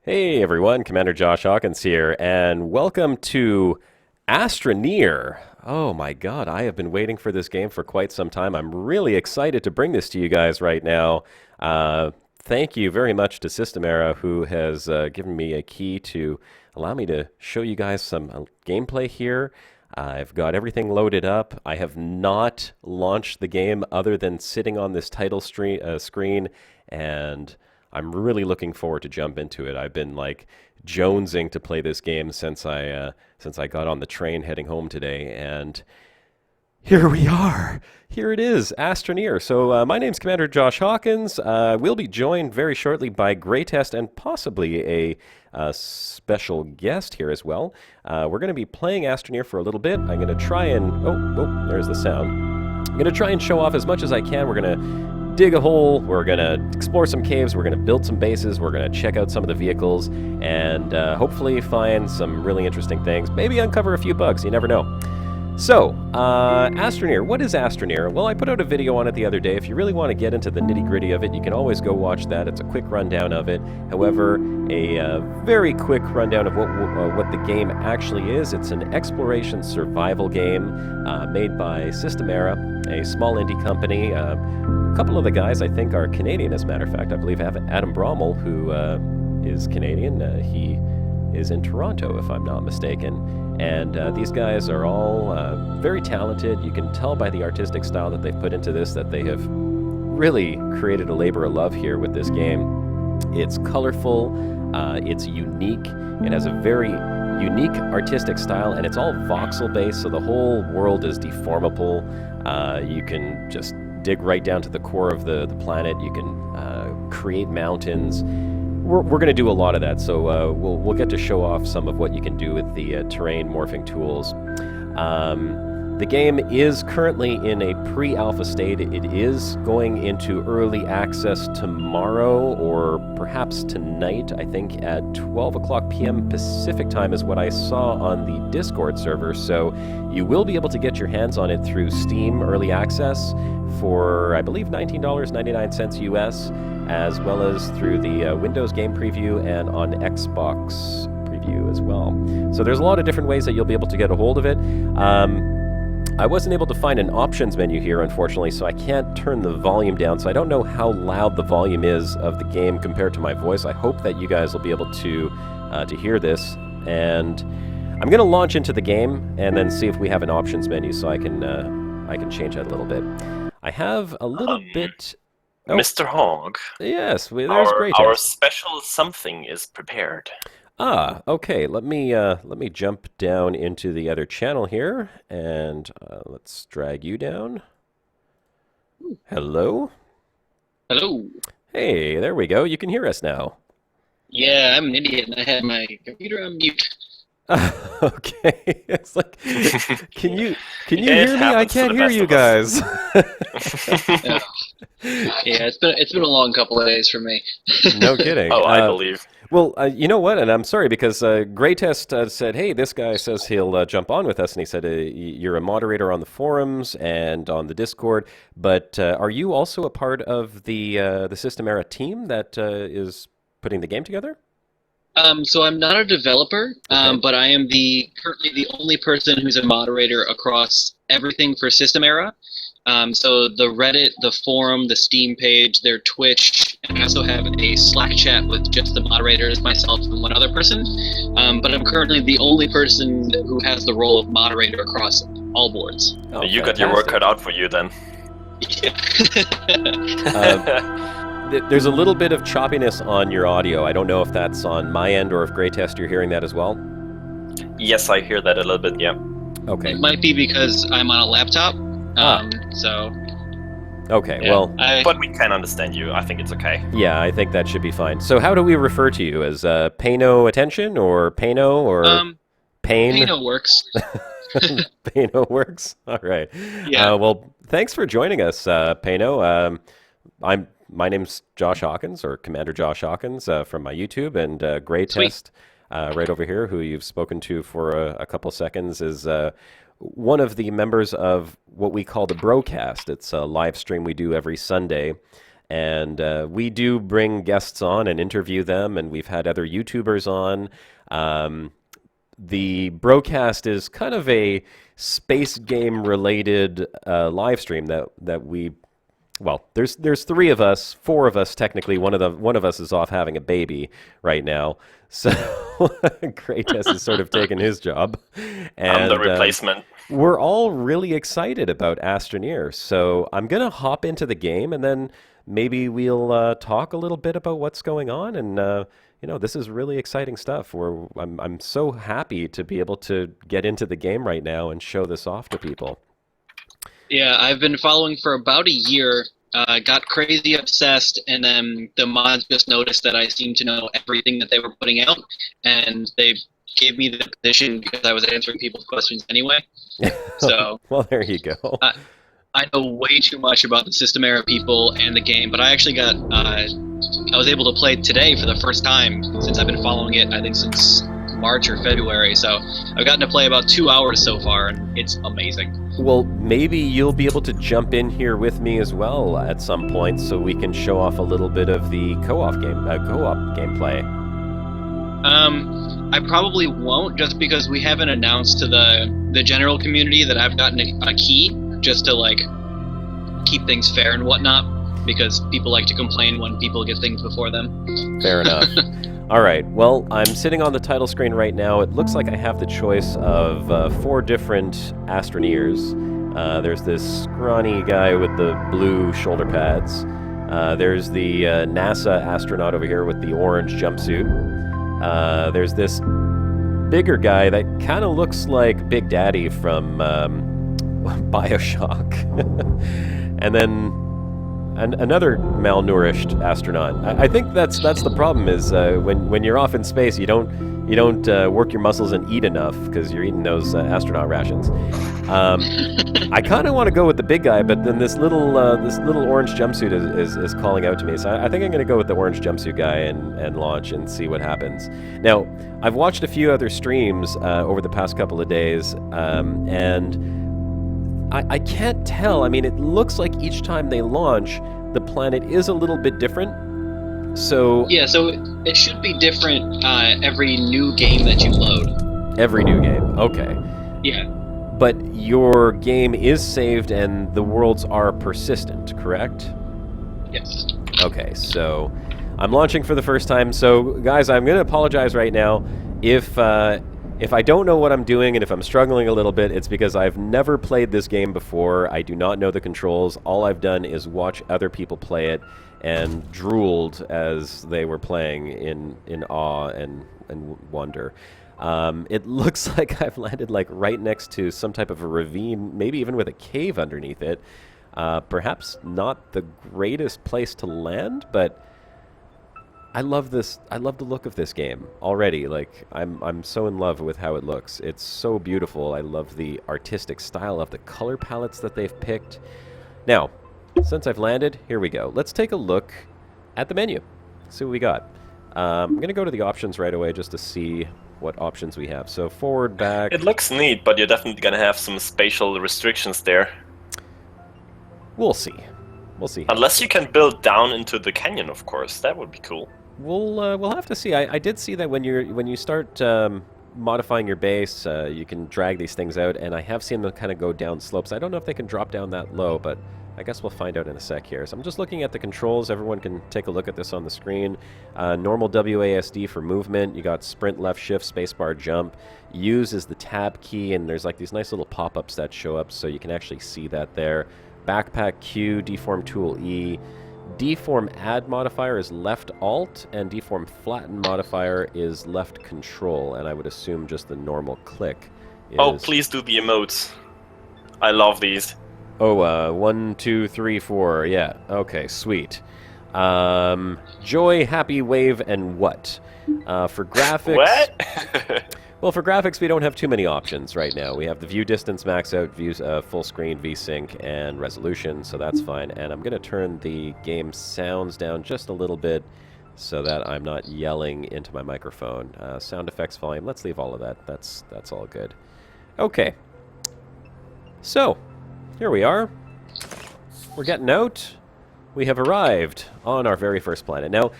Hey everyone, Commander Josh Hawkins here, and welcome to Astroneer. Oh my god, I have been waiting for this game for quite some time. I'm really excited to bring this to you guys right now. Thank you very much to System Era, who has given me a key to allow me to show you guys some gameplay here. I've got everything loaded up. I have not launched the game other than sitting on this title screen, and I'm really looking forward to jump into it. I've been like jonesing to play this game since I got on the train heading home today, and here we are. Here it is, Astroneer. So my name's Commander Josh Hawkins. We'll be joined very shortly by Greytest and possibly a special guest here as well. We're going to be playing Astroneer for a little bit. I'm going to try and... Oh, there's the sound. I'm going to try and show off as much as I can. We're going to dig a hole, we're going to explore some caves, we're going to build some bases, we're going to check out some of the vehicles, and hopefully find some really interesting things. Maybe uncover a few bugs, you never know. So, Astroneer. What is Astroneer? Well, I put out a video on it the other day. If you really want to get into the nitty-gritty of it, you can always go watch that. It's a quick rundown of it. However, a very quick rundown of what the game actually is. It's an exploration survival game made by System Era, a small indie company. A couple of the guys, I think, are Canadian, as a matter of fact. I believe Adam Brommel, who is Canadian. He is in Toronto, if I'm not mistaken. And these guys are all very talented. You can tell by the artistic style that they've put into this that they have really created a labor of love here with this game. It's colorful, it's unique, it has a very unique artistic style, and it's all voxel-based, so the whole world is deformable. You can just dig right down to the core of the planet. You can create mountains. We're going to do a lot of that, so we'll get to show off some of what you can do with the terrain morphing tools. The game is currently in a pre-alpha state. It is going into early access tomorrow, or perhaps tonight. I think at 12 o'clock p.m. Pacific time is what I saw on the Discord server, so you will be able to get your hands on it through Steam Early Access for, I believe, $19.99 US, as well as through the Windows Game Preview and on Xbox Preview as well. So there's a lot of different ways that you'll be able to get a hold of it. I wasn't able to find an options menu here, unfortunately, so I can't turn the volume down, so I don't know how loud the volume is of the game compared to my voice. I hope that you guys will be able to hear this, and I'm going to launch into the game and then see if we have an options menu so I can change that a little bit. I have a little bit... Oh. Mr. Hogg. Yes, there's great. Our special something is prepared. Ah, okay. Let me jump down into the other channel here, and let's drag you down. Hello. Hello. Hey, there we go. You can hear us now. Yeah, I'm an idiot, and I had my computer on mute. Okay. It's like, can you hear me? I can't hear you guys. Yeah, it's been a long couple of days for me. No kidding. Oh, I believe. Well, you know what? And I'm sorry because Greytest said, "Hey, this guy says he'll jump on with us," and he said, "You're a moderator on the forums and on the Discord, but are you also a part of the System Era team that is putting the game together?" So I'm not a developer, Okay. but I am currently the only person who's a moderator across everything for System Era. So the Reddit, the forum, the Steam page, their Twitch, and I also have a Slack chat with just the moderators, myself, and one other person. But I'm currently the only person who has the role of moderator across all boards. Oh, You got your work fantastic. cut out for you then. There's a little bit of choppiness on your audio. I don't know if that's on my end or if Greytest you're hearing that as well. Yes, I hear that a little bit, yeah. Okay. It might be because I'm on a laptop. So. Okay. Yeah, Well. But we can understand you. I think it's okay. Yeah, I think that should be fine. So how do we refer to you? As Payno Attention or Payno or Pain? Payno works. Payno works? All right. Yeah. Well, thanks for joining us, Payno. My name's Josh Hawkins, or Commander Josh Hawkins, from my YouTube, and Greytest, right over here, who you've spoken to for a couple seconds, is one of the members of what we call the Broadcast. It's a live stream we do every Sunday. And we do bring guests on and interview them, and we've had other YouTubers on. The broadcast is kind of a space game related live stream that we. Well, there's three of us, four of us technically. One of us is off having a baby right now, so Kratos has sort of taken his job, and I'm the replacement. we're all really excited about Astroneer. So I'm gonna hop into the game, and then maybe we'll talk a little bit about what's going on. And this is really exciting stuff. I'm so happy to be able to get into the game right now and show this off to people. Yeah, I've been following for about a year. Got crazy obsessed, and then the mods just noticed that I seemed to know everything that they were putting out, and they gave me the position because I was answering people's questions anyway. So well, there you go. I know way too much about the System Era people and the game, but I actually got I was able to play today for the first time since I've been following it. I think since March or February. So I've gotten to play about 2 hours so far, and it's amazing. Well, maybe you'll be able to jump in here with me as well at some point, so we can show off a little bit of the co-op gameplay. I probably won't, just because we haven't announced to the general community that I've gotten a key, just to like keep things fair and whatnot, because people like to complain when people get things before them. Fair enough. All right, well, I'm sitting on the title screen right now. It looks like I have the choice of 4 different Astroneers. There's this scrawny guy with the blue shoulder pads. There's the NASA astronaut over here with the orange jumpsuit. There's this bigger guy that kind of looks like Big Daddy from Bioshock. And then another malnourished astronaut. I think that's the problem is when you're off in space, you don't work your muscles and eat enough because you're eating those astronaut rations. I kind of want to go with the big guy, but then this little orange jumpsuit is calling out to me. So I think I'm going to go with the orange jumpsuit guy and launch and see what happens. Now, I've watched a few other streams over the past couple of days, and I can't tell. I mean, it looks like each time they launch, the planet is a little bit different. So yeah, so it should be different every new game that you load. Every new game, okay. Yeah. But your game is saved and the worlds are persistent, correct? Yes. Okay, so I'm launching for the first time. So, guys, I'm going to apologize right now. If I don't know what I'm doing and if I'm struggling a little bit, it's because I've never played this game before. I do not know the controls. All I've done is watch other people play it and drooled as they were playing in awe and wonder. It looks like I've landed like right next to some type of a ravine, maybe even with a cave underneath it. Perhaps not the greatest place to land, but I love this. I love the look of this game already. Like I'm so in love with how it looks. It's so beautiful. I love the artistic style of the color palettes that they've picked. Now, since I've landed, here we go. Let's take a look at the menu. See what we got. I'm going to go to the options right away just to see what options we have. So forward, back. It looks neat, but you're definitely going to have some spatial restrictions there. We'll see. We'll see. Unless you can build down into the canyon, of course. That would be cool. We'll have to see. I did see that when you start modifying your base, you can drag these things out, and I have seen them kind of go down slopes. I don't know if they can drop down that low, but I guess we'll find out in a sec here. So I'm just looking at the controls. Everyone can take a look at this on the screen. Normal WASD for movement. You got sprint, left, shift, spacebar, jump. Use is the tab key, and there's like these nice little pop-ups that show up, so you can actually see that there. Backpack Q, deform tool E. Deform add modifier is left alt, and deform flatten modifier is left control, and I would assume just the normal click is... Oh, please do the emotes. I love these. Oh, 1, 2, 3, 4. Yeah. Okay. Sweet. Joy, happy, wave, and what? For graphics. What? Well, for graphics, we don't have too many options right now. We have the view distance, max out, views, full screen, VSync, and resolution, so that's fine. And I'm going to turn the game sounds down just a little bit so that I'm not yelling into my microphone. Sound effects volume, let's leave all of that. That's all good. Okay. So, here we are. We're getting out. we have arrived on our very first planet. Now,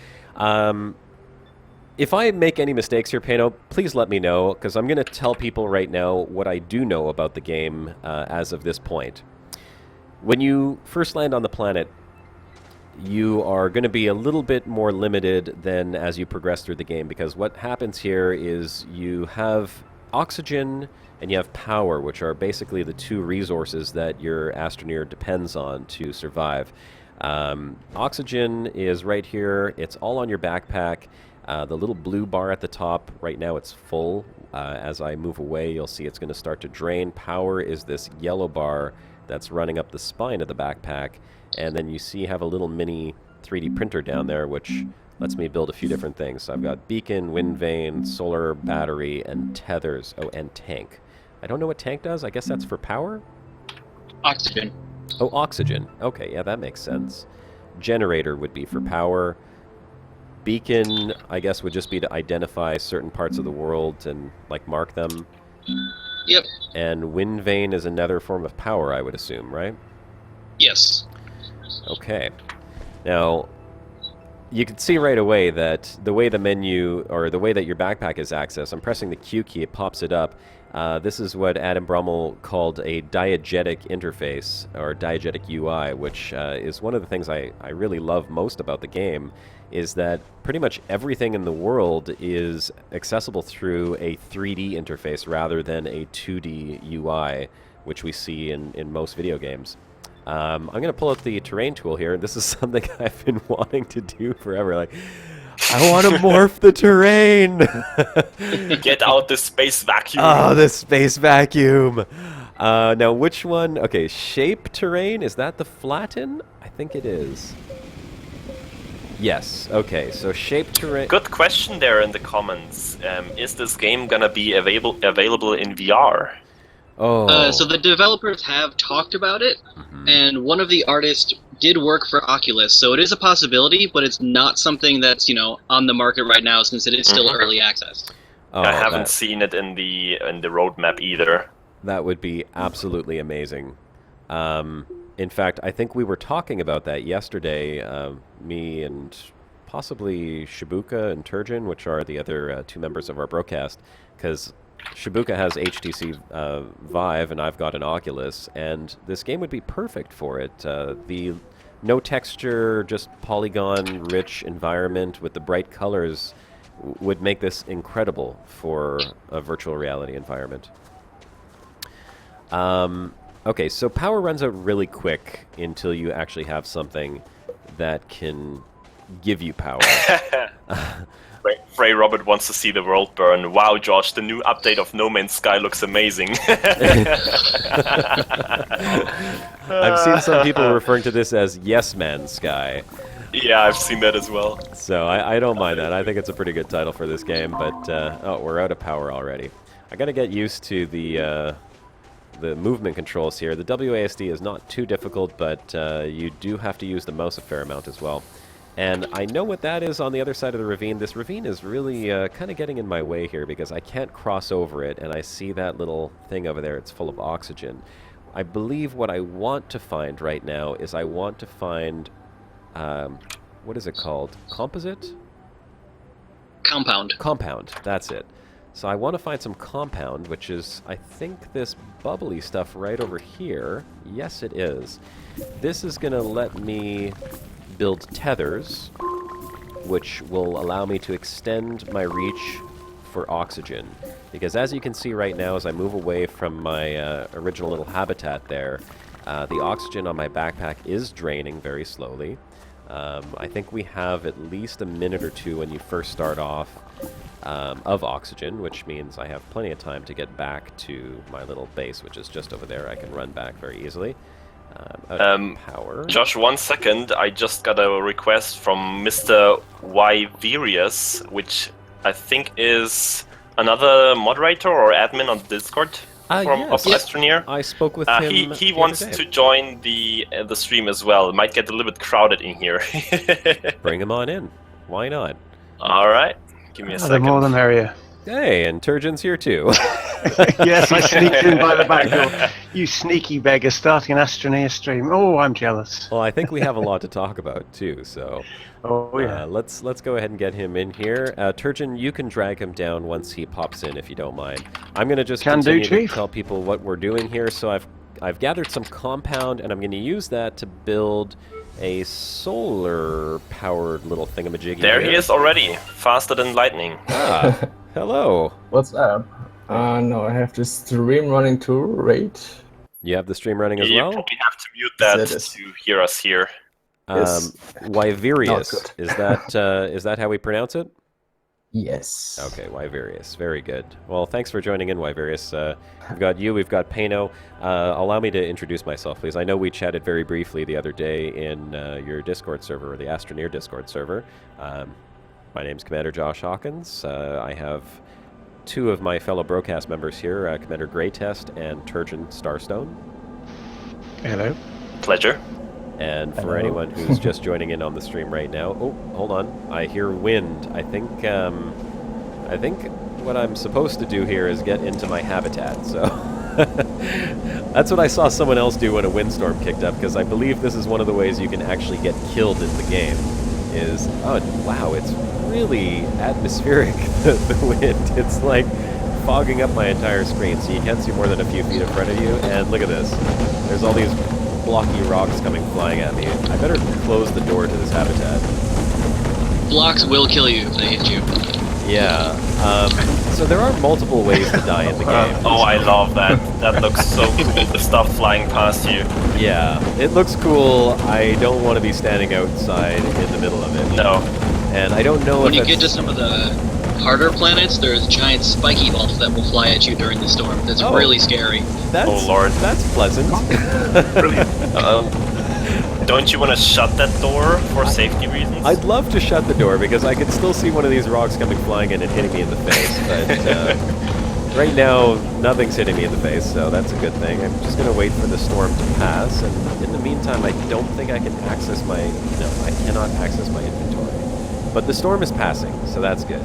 if I make any mistakes here, Pano, please let me know, because I'm going to tell people right now what I do know about the game as of this point. When you first land on the planet, you are going to be a little bit more limited than as you progress through the game, because what happens here is you have oxygen and you have power, which are basically the two resources that your Astroneer depends on to survive. Oxygen is right here. It's all on your backpack. The little blue bar at the top, right now it's full. As I move away, you'll see it's going to start to drain. Power is this yellow bar that's running up the spine of the backpack. And then you see you have a little mini 3D printer down there, which lets me build a few different things. So I've got beacon, wind vane, solar battery, and tethers. Oh, and tank. I don't know what tank does. I guess that's for power? Oxygen. Oh, oxygen. Okay, yeah, that makes sense. Generator would be for power. Beacon, I guess, would just be to identify certain parts of the world and, like, mark them. Yep. And wind vane is another form of power, I would assume, right? Yes. Okay. Now, you can see right away that the way the menu, or the way that your backpack is accessed, I'm pressing the Q key, it pops it up. This is what Adam Brummel called a diegetic interface, or diegetic UI, which is one of the things I really love most about the game, is that pretty much everything in the world is accessible through a 3D interface rather than a 2D UI, which we see in most video games. I'm going to pull out the terrain tool here. This is something I've been wanting to do forever. Like, I want to morph the terrain! Get out the space vacuum! Oh, the space vacuum! Now, which one? Okay, shape terrain, is that the flatten? I think it is. Yes, okay, so shape terrain... Good question there in the comments. Is this game gonna be available in VR? Oh. So the developers have talked about it, and one of the artists did work for Oculus, so it is a possibility, but it's not something that's, you know, on the market right now since it is still early access. Oh, I haven't seen it in the roadmap either. That would be absolutely amazing. In fact, I think we were talking about that yesterday, me and possibly Shibuka and Turgeon, which are the other two members of our broadcast, because Shibuka has HTC Vive and I've got an Oculus, and this game would be perfect for it. The no texture, just polygon-rich environment with the bright colors would make this incredible for a virtual reality environment. Okay, so power runs out really quick until you actually have something that can give you power. Frey Robert wants to see the world burn. Wow, Josh, the new update of No Man's Sky looks amazing. I've seen some people referring to this as Yes Man Sky. Yeah, I've seen that as well. So I don't mind that. I think it's a pretty good title for this game, but oh, we're out of power already. I gotta get used to the movement controls here. The WASD is not too difficult, but you do have to use the mouse a fair amount as well. And I know what that is on the other side of the ravine. This ravine is really kind of getting in my way here because I can't cross over it, and I see that little thing over there. It's full of oxygen. I believe what I want to find right now is I want to find, what is it called? Composite? Compound. Compound, that's it. So I want to find some compound, which is, I think, this bubbly stuff right over here. Yes, it is. This is going to let me build tethers, which will allow me to extend my reach for oxygen. Because as you can see right now, as I move away from my original little habitat there, the oxygen on my backpack is draining very slowly. I think we have at least a minute or two when you first start off of oxygen, which means I have plenty of time to get back to my little base, which is just over there. I can run back very easily. Power. Josh, 1 second. I just got a request from Mr. Yverius, which I think is another moderator or admin on Discord of Astroneer. I spoke with him. He wants to join the stream as well. It might get a little bit crowded in here. Bring him on in. Why not? All right. Give me a second. The more the merrier. Hey, and Turgeon's here too. Yes, I sneaked in by the back door. You sneaky beggar, starting an Astroneer stream. Oh, I'm jealous. Well, I think we have a lot to talk about too, so Yeah. let's go ahead and get him in here. Turgeon, you can drag him down once he pops in, if you don't mind. I'm going to just continue to tell people what we're doing here. So I've gathered some compound, and I'm going to use that to build a solar-powered little thingamajiggy. There he is already, faster than lightning. Ah, hello. What's up? No, I have this stream running too, right? You have the stream running as you well? probably have to mute that to hear us here. Yes. Wyverius, is that how we pronounce it? Yes. Okay, Wyverius. Very good. Well, thanks for joining in, Wyverius. We've got you, we've got Pano. Allow me to introduce myself, please. I know we chatted very briefly the other day in your Discord server, or the Astroneer Discord server. My name's Commander Josh Hawkins. I have two of my fellow broadcast members here, Commander Greytest and Turgeon Starstone. Hello. Pleasure. And for anyone who's just joining in on the stream right now, oh, hold on, I hear wind. I think what I'm supposed to do here is get into my habitat. So that's what I saw someone else do when a windstorm kicked up, because I believe this is one of the ways you can actually get killed in the game. Is wow, it's really atmospheric. the wind, it's like fogging up my entire screen, so you can't see more than a few feet in front of you. And look at this. There's all these blocky rocks coming flying at me. I better close the door to this habitat. Blocks will kill you if they hit you. Yeah. So there are multiple ways to die in the game. Oh, I love that. That looks so cool, the stuff flying past you. Yeah, it looks cool. I don't want to be standing outside in the middle of it. No. And I don't know when if you get to some of the harder planets, there's giant spiky balls that will fly at you during the storm. That's really scary. Oh Lord. That's pleasant. Brilliant. Don't you want to shut that door for safety reasons? I'd love to shut the door because I could still see one of these rocks coming flying in and hitting me in the face, but right now nothing's hitting me in the face, so that's a good thing. I'm just going to wait for the storm to pass, and in the meantime I don't think I can access my... No, I cannot access my inventory. But the storm is passing, so that's good.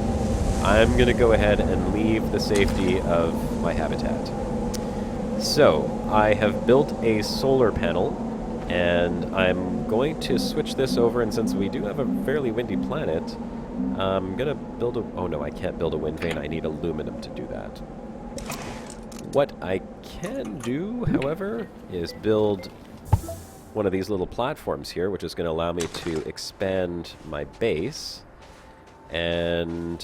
I'm going to go ahead and leave the safety of my habitat. So, I have built a solar panel, and I'm going to switch this over, and since we do have a fairly windy planet, I'm going to build a... Oh no, I can't build a wind vane, I need aluminum to do that. What I can do, however, is build one of these little platforms here, which is going to allow me to expand my base, and...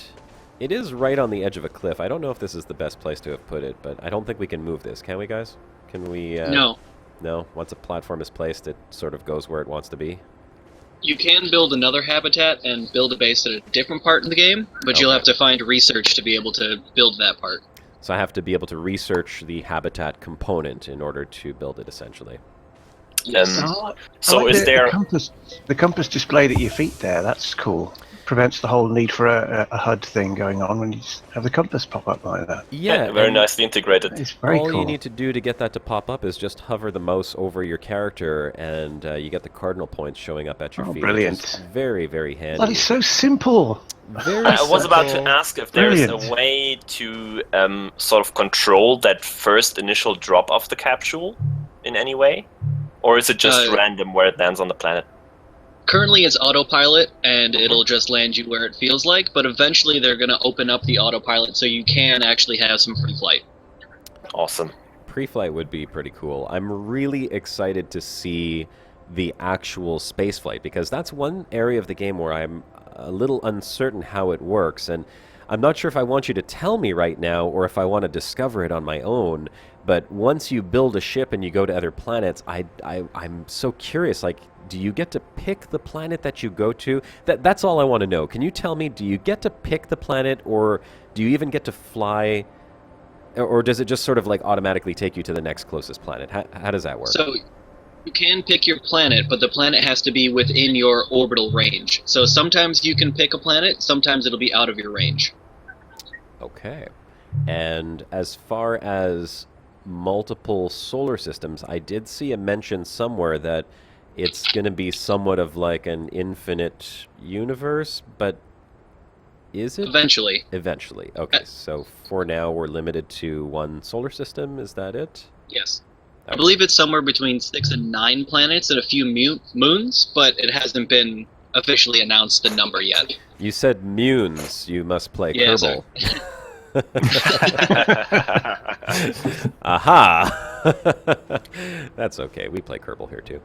It is right on the edge of a cliff. I don't know if this is the best place to have put it, but I don't think we can move this. Can we, guys? Can we... No. No? Once a platform is placed, it sort of goes where it wants to be? You can build another habitat and build a base at a different part in the game, but you'll have to find research to be able to build that part. So I have to be able to research the habitat component in order to build it, essentially. So is there... The compass displayed at your feet there, that's cool. Prevents the whole need for a HUD thing going on when you have the compass pop up like that. Yeah, very nicely integrated. It's very all cool. you need to do to get that to pop up is just hover the mouse over your character, and you get the cardinal points showing up at your feet. Brilliant. Very, very handy. That is so simple. Very I was about to simple. ask if there's a way to sort of control that first initial drop of the capsule in any way? Or is it just random where it lands on the planet? Currently it's autopilot, and it'll just land you where it feels like, but eventually they're going to open up the autopilot so you can actually have some free flight. Awesome. Pre-flight would be pretty cool. I'm really excited to see the actual spaceflight, because that's one area of the game where I'm a little uncertain how it works, and I'm not sure if I want you to tell me right now or if I want to discover it on my own, but once you build a ship and you go to other planets, I'm so curious, like, do you get to pick the planet that you go to? That's all I want to know. Can you tell me, do you get to pick the planet, or do you even get to fly, or does it just sort of like automatically take you to the next closest planet? How does that work? So you can pick your planet, but the planet has to be within your orbital range. So sometimes you can pick a planet, sometimes it'll be out of your range. Okay. And as far as multiple solar systems, I did see a mention somewhere that it's going to be somewhat of like an infinite universe, but Is it? Eventually. Eventually. Okay, so for now we're limited to one solar system. Is that it? Yes. Okay. I believe it's somewhere between 6 and 9 planets and a few moons, but it hasn't been officially announced the number yet. You said Munes. You must play Yeah, Kerbal. Aha! That's okay. We play Kerbal here too.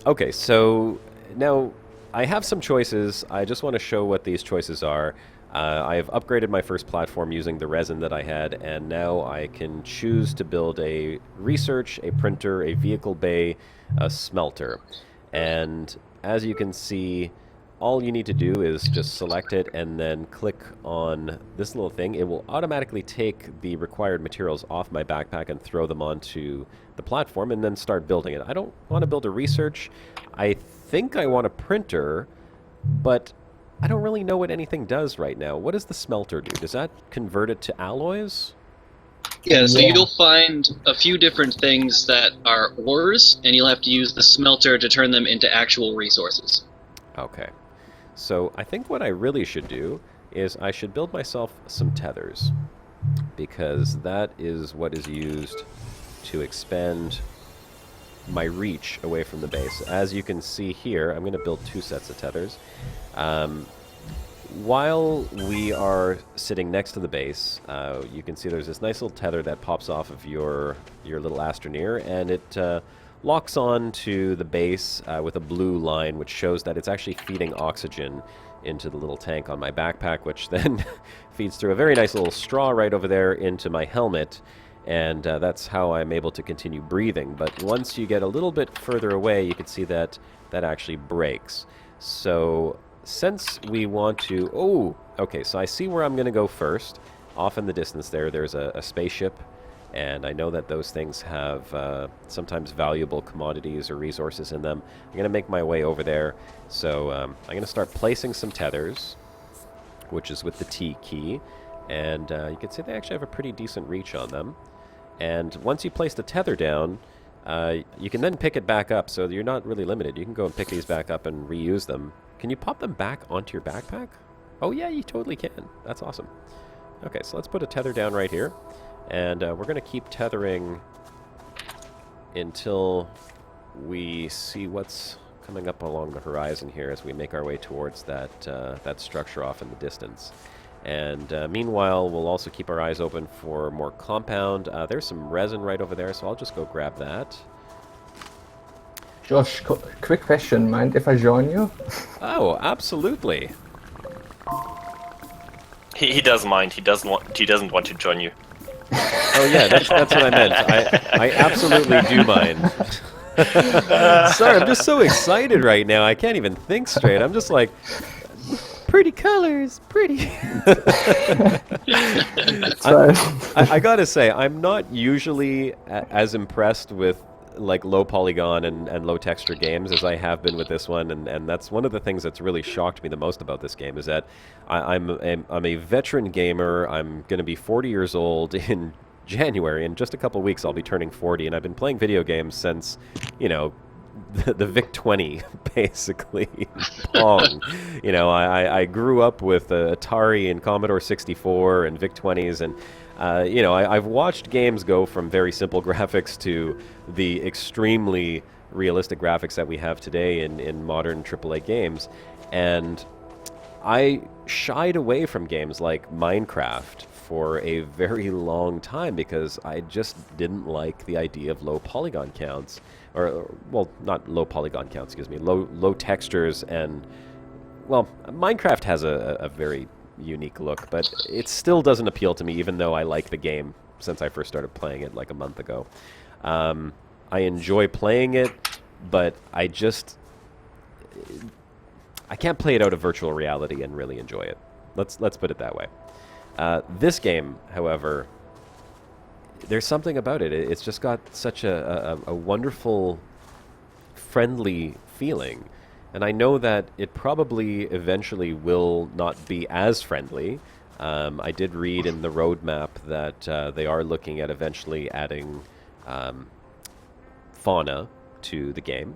Okay, so now I have some choices. I just want to show what these choices are. I have upgraded my first platform using the resin that I had, and now I can choose to build a research, a printer, a vehicle bay, a smelter. And as you can see, all you need to do is just select it and then click on this little thing. It will automatically take the required materials off my backpack and throw them onto the platform and then start building it. I don't want to build a research. I think I want a printer, but I don't really know what anything does right now. What does the smelter do? Does that convert it to alloys? Yeah, so you'll find a few different things that are ores, and you'll have to use the smelter to turn them into actual resources. Okay. So I think what I really should do is I should build myself some tethers, because that is what is used to expand my reach away from the base. As you can see here, I'm going to build 2 sets of tethers. While we are sitting next to the base, you can see there's this nice little tether that pops off of your little Astroneer, and it locks on to the base with a blue line, which shows that it's actually feeding oxygen into the little tank on my backpack, which then feeds through a very nice little straw right over there into my helmet, and that's how I'm able to continue breathing. But once you get a little bit further away, you can see that that actually breaks. So since we want to... Oh, okay, so I see where I'm going to go first. Off in the distance there's a spaceship, and I know that those things have sometimes valuable commodities or resources in them. I'm going to make my way over there. So I'm going to start placing some tethers, which is with the T key. And you can see they actually have a pretty decent reach on them. And once you place the tether down, you can then pick it back up, so you're not really limited. You can go and pick these back up and reuse them. Can you pop them back onto your backpack? Oh yeah, you totally can. That's awesome. Okay, so let's put a tether down right here. And we're going to keep tethering until we see what's coming up along the horizon here as we make our way towards that, that structure off in the distance. And meanwhile, we'll also keep our eyes open for more compound. There's some resin right over there, so I'll just go grab that. Josh, quick question. Mind if I join you? Oh, absolutely. He does mind. He doesn't want to join you. Oh yeah, that's what I meant. I absolutely do mind. Sorry, I'm just so excited right now. I can't even think straight. I'm just like, pretty colors, pretty. I gotta say, I'm not usually as impressed with like low polygon and low texture games as I have been with this one, and that's one of the things that's really shocked me the most about this game is that I'm a veteran gamer. I'm going to be 40 years old in January. In just a couple weeks I'll be turning 40, and I've been playing video games since, you know, the VIC-20, basically. Pong. You know, I grew up with Atari and Commodore 64 and VIC-20s, and you know, I've watched games go from very simple graphics to the extremely realistic graphics that we have today in modern AAA games, and I shied away from games like Minecraft for a very long time because I just didn't like the idea of low polygon counts, or well, not low polygon counts, excuse me, low textures, and well, Minecraft has a very unique look, but it still doesn't appeal to me, even though I like the game since I first started playing it like a month ago. I enjoy playing it, but I can't play it out of virtual reality and really enjoy it. Let's put it that way. This game, however, there's something about it. It's just got such a wonderful, friendly feeling. And I know that it probably eventually will not be as friendly. I did read in the roadmap that they are looking at eventually adding fauna to the game.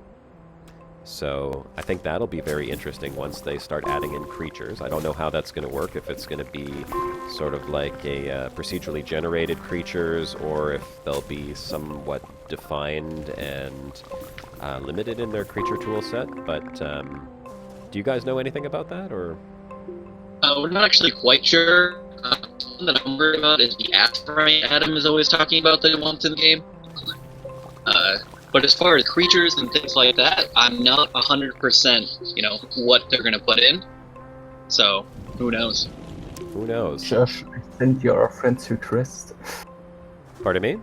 So I think that'll be very interesting once they start adding in creatures. I don't know how that's going to work, if it's going to be sort of like a procedurally generated creatures, or if they'll be somewhat defined and limited in their creature tool set. But do you guys know anything about that, or? We're not actually quite sure. Something that I'm worried about is the asteroid Adam is always talking about that he wants in the game. But as far as creatures and things like that, I'm not 100%, what they're going to put in. So, who knows? Who knows? Josh, send your friends request. Pardon me?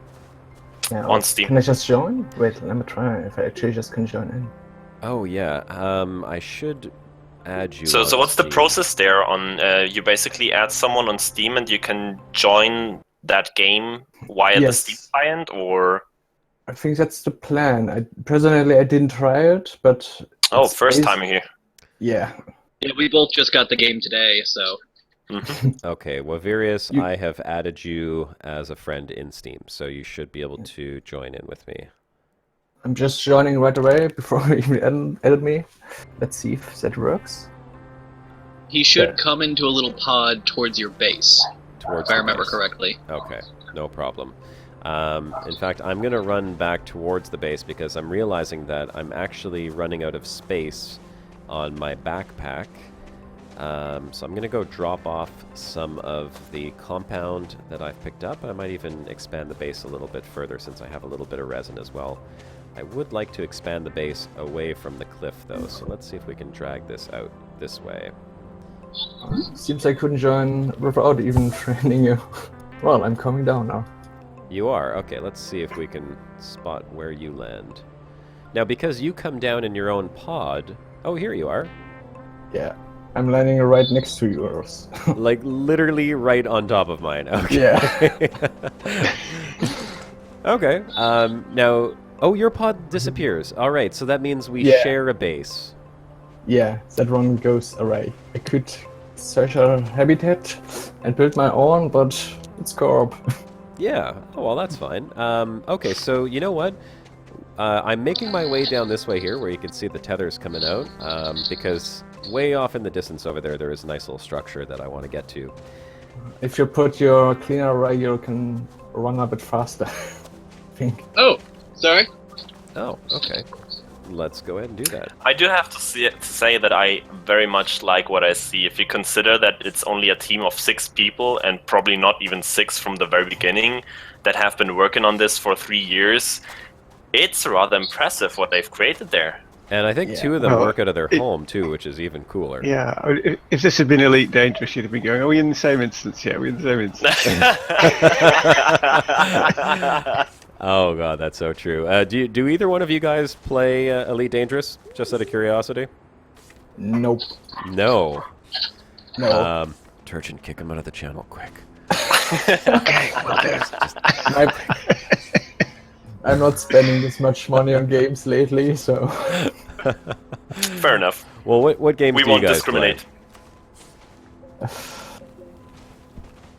Yeah, On Steam. Can I just join? Wait, let me try if I actually just can join in. Oh, yeah. I should add you. So on what's the Steam. process there? You basically add someone on Steam and you can join that game via the Steam client, or? I think that's the plan. Personally, I didn't try it, but... Oh, first time here. Yeah. Yeah, we both just got the game today, so... Okay, Wavirius, I have added you as a friend in Steam, so you should be able to join in with me. I'm just joining right away before you even added me. Let's see if that works. He should come into a little pod towards your base, Towards if I the remember base. correctly. Okay, no problem. In fact, I'm going to run back towards the base because I'm realizing that I'm actually running out of space on my backpack. So I'm going to go drop off some of the compound that I've picked up. I might even expand the base a little bit further since I have a little bit of resin as well. I would like to expand the base away from the cliff though, so let's see if we can drag this out this way. Seems I couldn't join without even training you. Well, I'm coming down now. You are? Okay, let's see if we can spot where you land. Now, because you come down in your own pod... Oh, here you are. Yeah, I'm landing right next to yours. Like, literally right on top of mine. Okay. Yeah. Okay, now... Oh, your pod disappears. Alright, so that means we share a base. Yeah, that one goes away. I could search a habitat and build my own, but it's co-op. Yeah, oh, well, that's fine. Okay, so you know what? I'm making my way down this way here, where you can see the tethers coming out, because way off in the distance over there, there is a nice little structure that I want to get to. If you put your cleaner away, you can run a bit faster, I think. Oh, sorry. Oh, okay. Let's go ahead and do that. I do have to say that I very much like what I see. If you consider that it's only a team of 6 people, and probably not even 6 from the very beginning, that have been working on this for 3 years, it's rather impressive what they've created there. And I think 2 of them work out of their home, too, which is even cooler. Yeah, if this had been Elite Dangerous, you'd have been going, are we in the same instance? Yeah, we're in the same instance. Oh god, that's so true. Do either one of you guys play Elite Dangerous? Just out of curiosity. Nope. No. No. Turchin, kick him out of the channel, quick. Okay, well, there's I'm not spending this much money on games lately, so... Fair enough. Well, what games do you guys discriminate. play?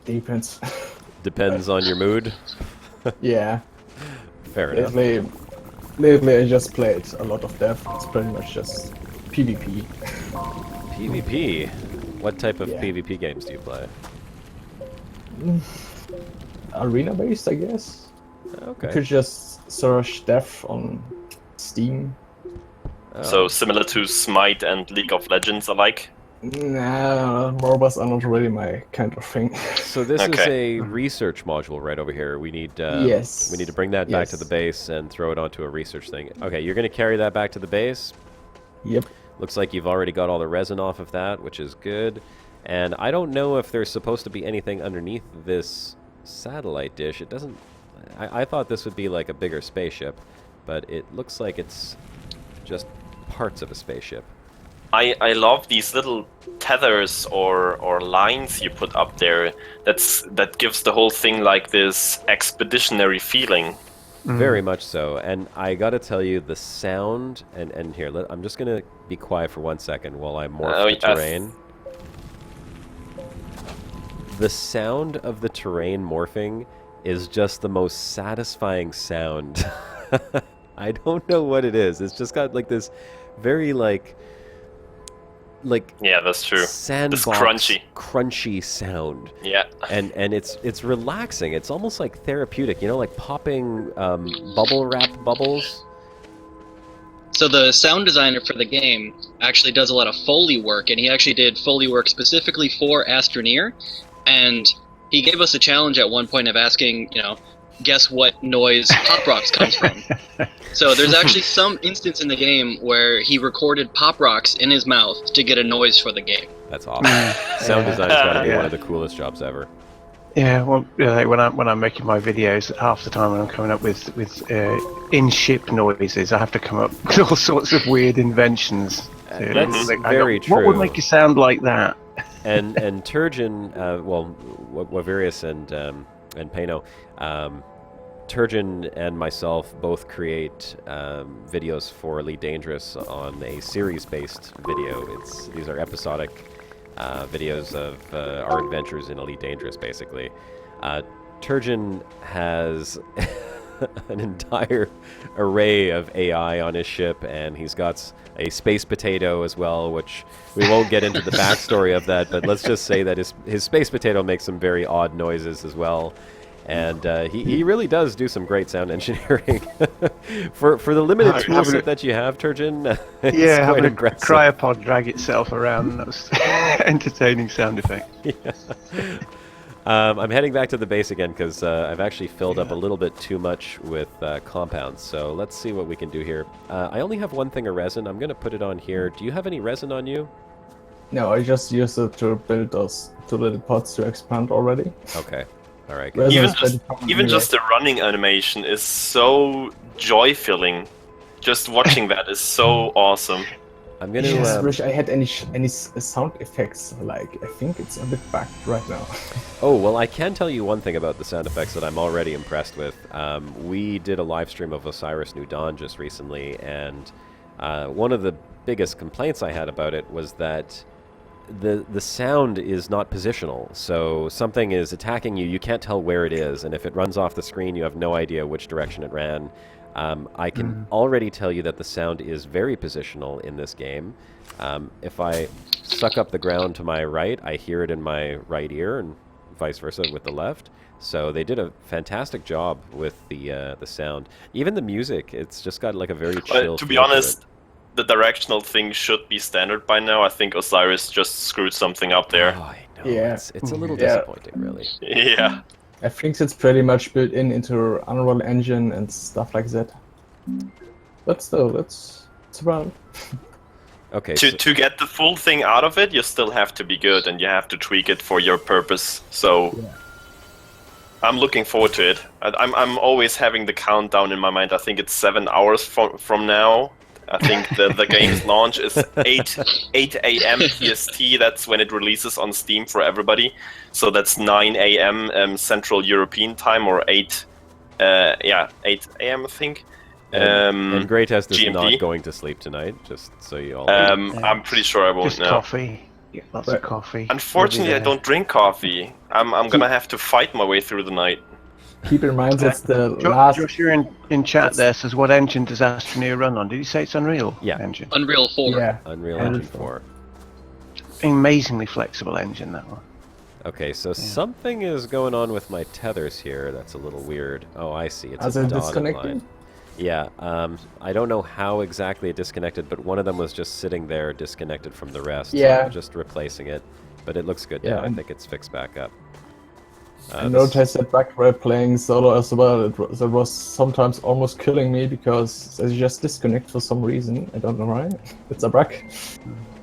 Depends. Depends on your mood. Yeah. Fair enough. Lately I just played a lot of Death. It's pretty much just PvP. PvP? What type of PvP games do you play? Arena-based, I guess. Okay. You could just search Death on Steam. Oh. So similar to Smite and League of Legends alike? Nah, MOBAs are not really my kind of thing. So this is a research module right over here. We need yes. We need to bring that back to the base and throw it onto a research thing. Okay, you're going to carry that back to the base? Yep. Looks like you've already got all the resin off of that, which is good. And I don't know if there's supposed to be anything underneath this satellite dish. It doesn't... I thought this would be like a bigger spaceship, but it looks like it's just parts of a spaceship. I love these little tethers or lines you put up there. That gives the whole thing like this expeditionary feeling. Very much so. And I gotta tell you, the sound... And here, I'm just gonna be quiet for 1 second while I morph the terrain. The sound of the terrain morphing is just the most satisfying sound. I don't know what it is. It's just got like this very like Yeah, that's true. sandbox It's crunchy sound. Yeah. And it's relaxing. It's almost like therapeutic, you know, like popping bubble wrap bubbles. So the sound designer for the game actually does a lot of Foley work, and he actually did Foley work specifically for Astroneer, and he gave us a challenge at one point of asking, guess what noise Pop Rocks comes from. So there's actually some instance in the game where he recorded Pop Rocks in his mouth to get a noise for the game. That's awesome. Sound design's got to be one of the coolest jobs ever. Yeah, well, like when I'm making my videos, half the time when I'm coming up with in-ship noises, I have to come up with all sorts of weird inventions. That's very true. What would make you sound like that? And Turgeon, Wavirius and Pano, Turgeon and myself both create videos for Elite Dangerous on a series-based video. These are episodic videos of our adventures in Elite Dangerous, basically. Turgeon has an entire array of AI on his ship, and he's got a space potato as well, which we won't get into the backstory of that, but let's just say that his space potato makes some very odd noises as well. And he really does do some great sound engineering for the limited toolset that you have, Turgeon. Yeah, having a impressive. cryopod drag itself around. That was entertaining sound effect. Yeah. I'm heading back to the base again because I've actually filled up a little bit too much with compounds. So let's see what we can do here. I only have one thing of resin. I'm going to put it on here. Do you have any resin on you? No, I just used it to build those 2 little pots to expand already. Okay. All right. Good. Even just the running animation is so joy-filling. Just watching that is so awesome. I'm gonna. I just wish I had any sound effects. Like, I think it's a bit bugged right now. Oh, well, I can tell you one thing about the sound effects that I'm already impressed with. We did a live stream of Osiris New Dawn just recently, and one of the biggest complaints I had about it was that the sound is not positional. So something is attacking you, you can't tell where it is, and if it runs off the screen, you have no idea which direction it ran. I can already tell you that the sound is very positional in this game. If I suck up the ground to my right, I hear it in my right ear, and vice versa with the left. So they did a fantastic job with the sound. Even the music, it's just got like a very chill. To be honest, the directional thing should be standard by now. I think Osiris just screwed something up there. Oh, I know. Yeah. It's a little disappointing, really. Yeah. I think it's pretty much built into Unreal Engine and stuff like that. But still, it's around. Okay. To get the full thing out of it, you still have to be good, and you have to tweak it for your purpose. So Yeah. I'm looking forward to it. I'm always having the countdown in my mind. I think it's 7 hours from now. I think the game's launch is 8 a.m. PST. That's when it releases on Steam for everybody. So that's 9 a.m. Central European time, or 8 a.m. I think. And Greatest is GMT. not going to sleep tonight, just so you all I'm pretty sure I won't Just know. coffee. Yeah, lots of coffee. Unfortunately, I don't drink coffee. I'm gonna have to fight my way through the night. Keep in mind that's the last. Josh, you're in chat there, says what engine does Astroneer run on? Did you say it's Unreal engine? Unreal 4. Yeah. Unreal Engine 4. Amazingly flexible engine, that one. Okay, so something is going on with my tethers here. That's a little weird. Oh, I see. It's As a in dotted disconnecting? line. Yeah, I don't know how exactly it disconnected, but one of them was just sitting there disconnected from the rest. So Yeah. I'm just replacing it, but it looks good Yeah, now. I and- think it's fixed back up. I noticed that back while playing solo as well. It was sometimes almost killing me because they just disconnect for some reason. I don't know why. It's a bug.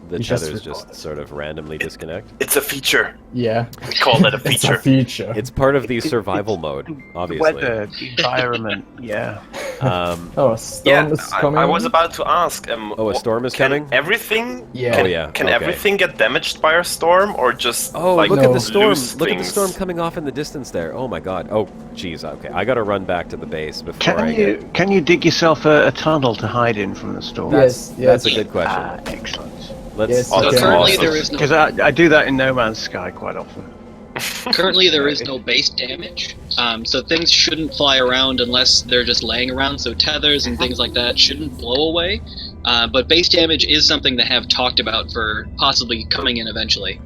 The You just tethers record. just sort of randomly disconnect. It's a feature. Yeah. We call that a It's a feature. feature. It's part of the survival mode, The obviously. weather, the environment, yeah. Oh, storm Yeah, is coming. I was about to ask. Oh, a storm is can coming? Everything? Yeah. Can, Oh, yeah, Can okay. everything get damaged by a storm, or just Oh, like look at no. the storm! loose Look at the things? storm coming off in the distance there. Oh my god. Oh, jeez. Okay, I gotta run back to the base before Can you dig yourself a tunnel to hide in from the storm? Yes, That's yes. a good question. Excellent. Let's. Yes, Oh, So that's currently awesome. there is no Because I do that in No Man's Sky quite often. Currently, there is no base damage, so things shouldn't fly around unless they're just laying around. So tethers and things like that shouldn't blow away. But base damage is something they have talked about for possibly coming in eventually.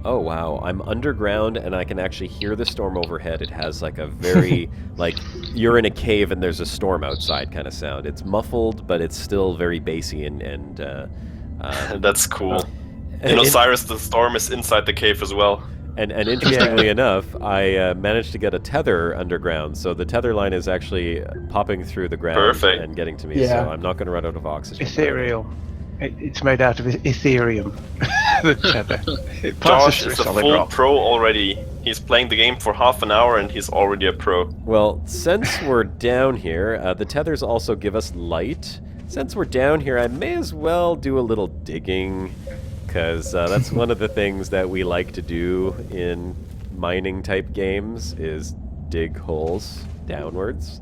Oh wow, I'm underground and I can actually hear the storm overhead. It has like a very, like, you're in a cave and there's a storm outside kind of sound. It's muffled, but it's still very bassy and That's cool. In Osiris, the storm is inside the cave as well. And interestingly enough, I managed to get a tether underground, so the tether line is actually popping through the ground Perfect. and getting to me, so I'm not going to run out of oxygen. Ethereal. It's made out of Ethereum. The tether. It Josh passes through is a solid full rock. pro already. He's playing the game for half an hour and he's already a pro. Well, since we're down here, the tethers also give us light. Since we're down here, I may as well do a little digging, because that's one of the things that we like to do in mining-type games, is dig holes downwards.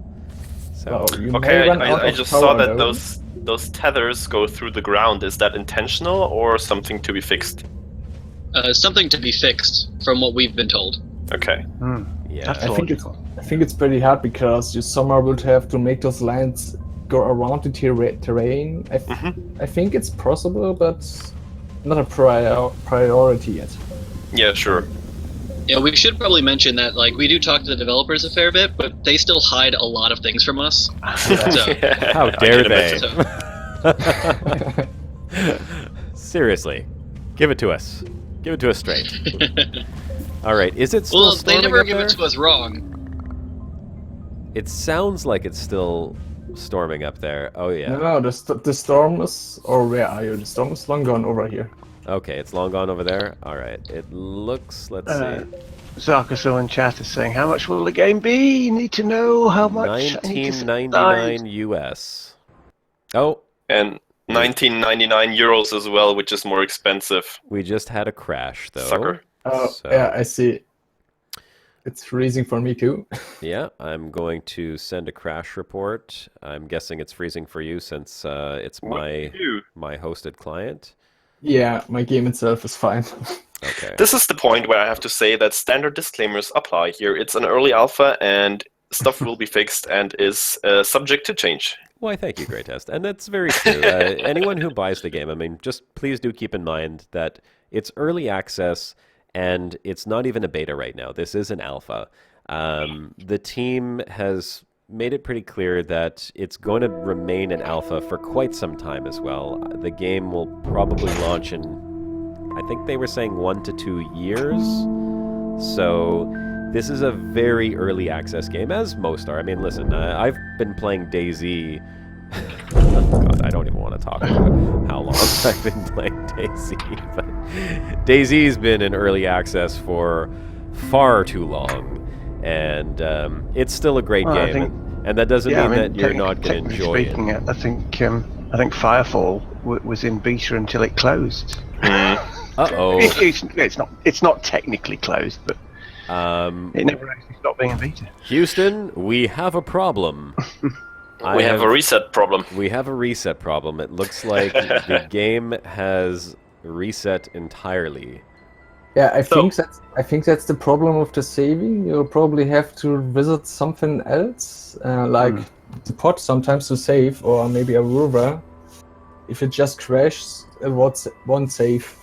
So, okay, I just saw that those tethers go through the ground. Is that intentional or something to be fixed? Something to be fixed, from what we've been told. Okay. Yeah, I think it's pretty hard because you somehow would have to make those lines go around the terrain. I think it's possible, but not a priority yet. Yeah, sure. Yeah, we should probably mention that, like, we do talk to the developers a fair bit, but they still hide a lot of things from us. So, how dare they? so, Seriously, give it to us. Give it to us straight. All right, is it still well, they storming never up give there? it to us wrong. It sounds like it's still storming up there. Oh yeah. No, the storm is... Or where are you? The storm is long gone over here. Okay, it's long gone over there. All right, it looks. Let's see. Zarkasul in chat is saying, how much will the game be? You need to know how much. $19.99 US. Oh. And 19.99 euros as well, which is more expensive. We just had a crash though. Sucker. Oh, So- yeah, I see. It's freezing for me too. Yeah, I'm going to send a crash report. I'm guessing it's freezing for you since it's my hosted client. Yeah, my game itself is fine. Okay. This is the point where I have to say that standard disclaimers apply here. It's an early alpha and stuff will be fixed and is subject to change. Why, thank you, Greatest. And that's very true. Anyone who buys the game, I mean, just please do keep in mind that it's early access and it's not even a beta right now. This is an alpha. The team has made it pretty clear that it's going to remain an alpha for quite some time as well. The game will probably launch in, I think they were saying 1 to 2 years. So this is a very early access game, as most are. I mean, listen, I've been playing DayZ. Oh God, I don't even want to talk about how long I've been playing DayZ. But DayZ's been in early access for far too long. And it's still a great game, and that doesn't mean that you're not going to enjoy it. I think Firefall was in beta until it closed. Uh-oh. It's not technically closed, but it never actually stopped being in beta. Houston, we have a problem. We have a reset problem. We have a reset problem. It looks like the game has reset entirely. Yeah, I think that's the problem with the saving. You'll probably have to visit something else, like the pod sometimes to save, or maybe Aurora. If it just crashes, it won't save.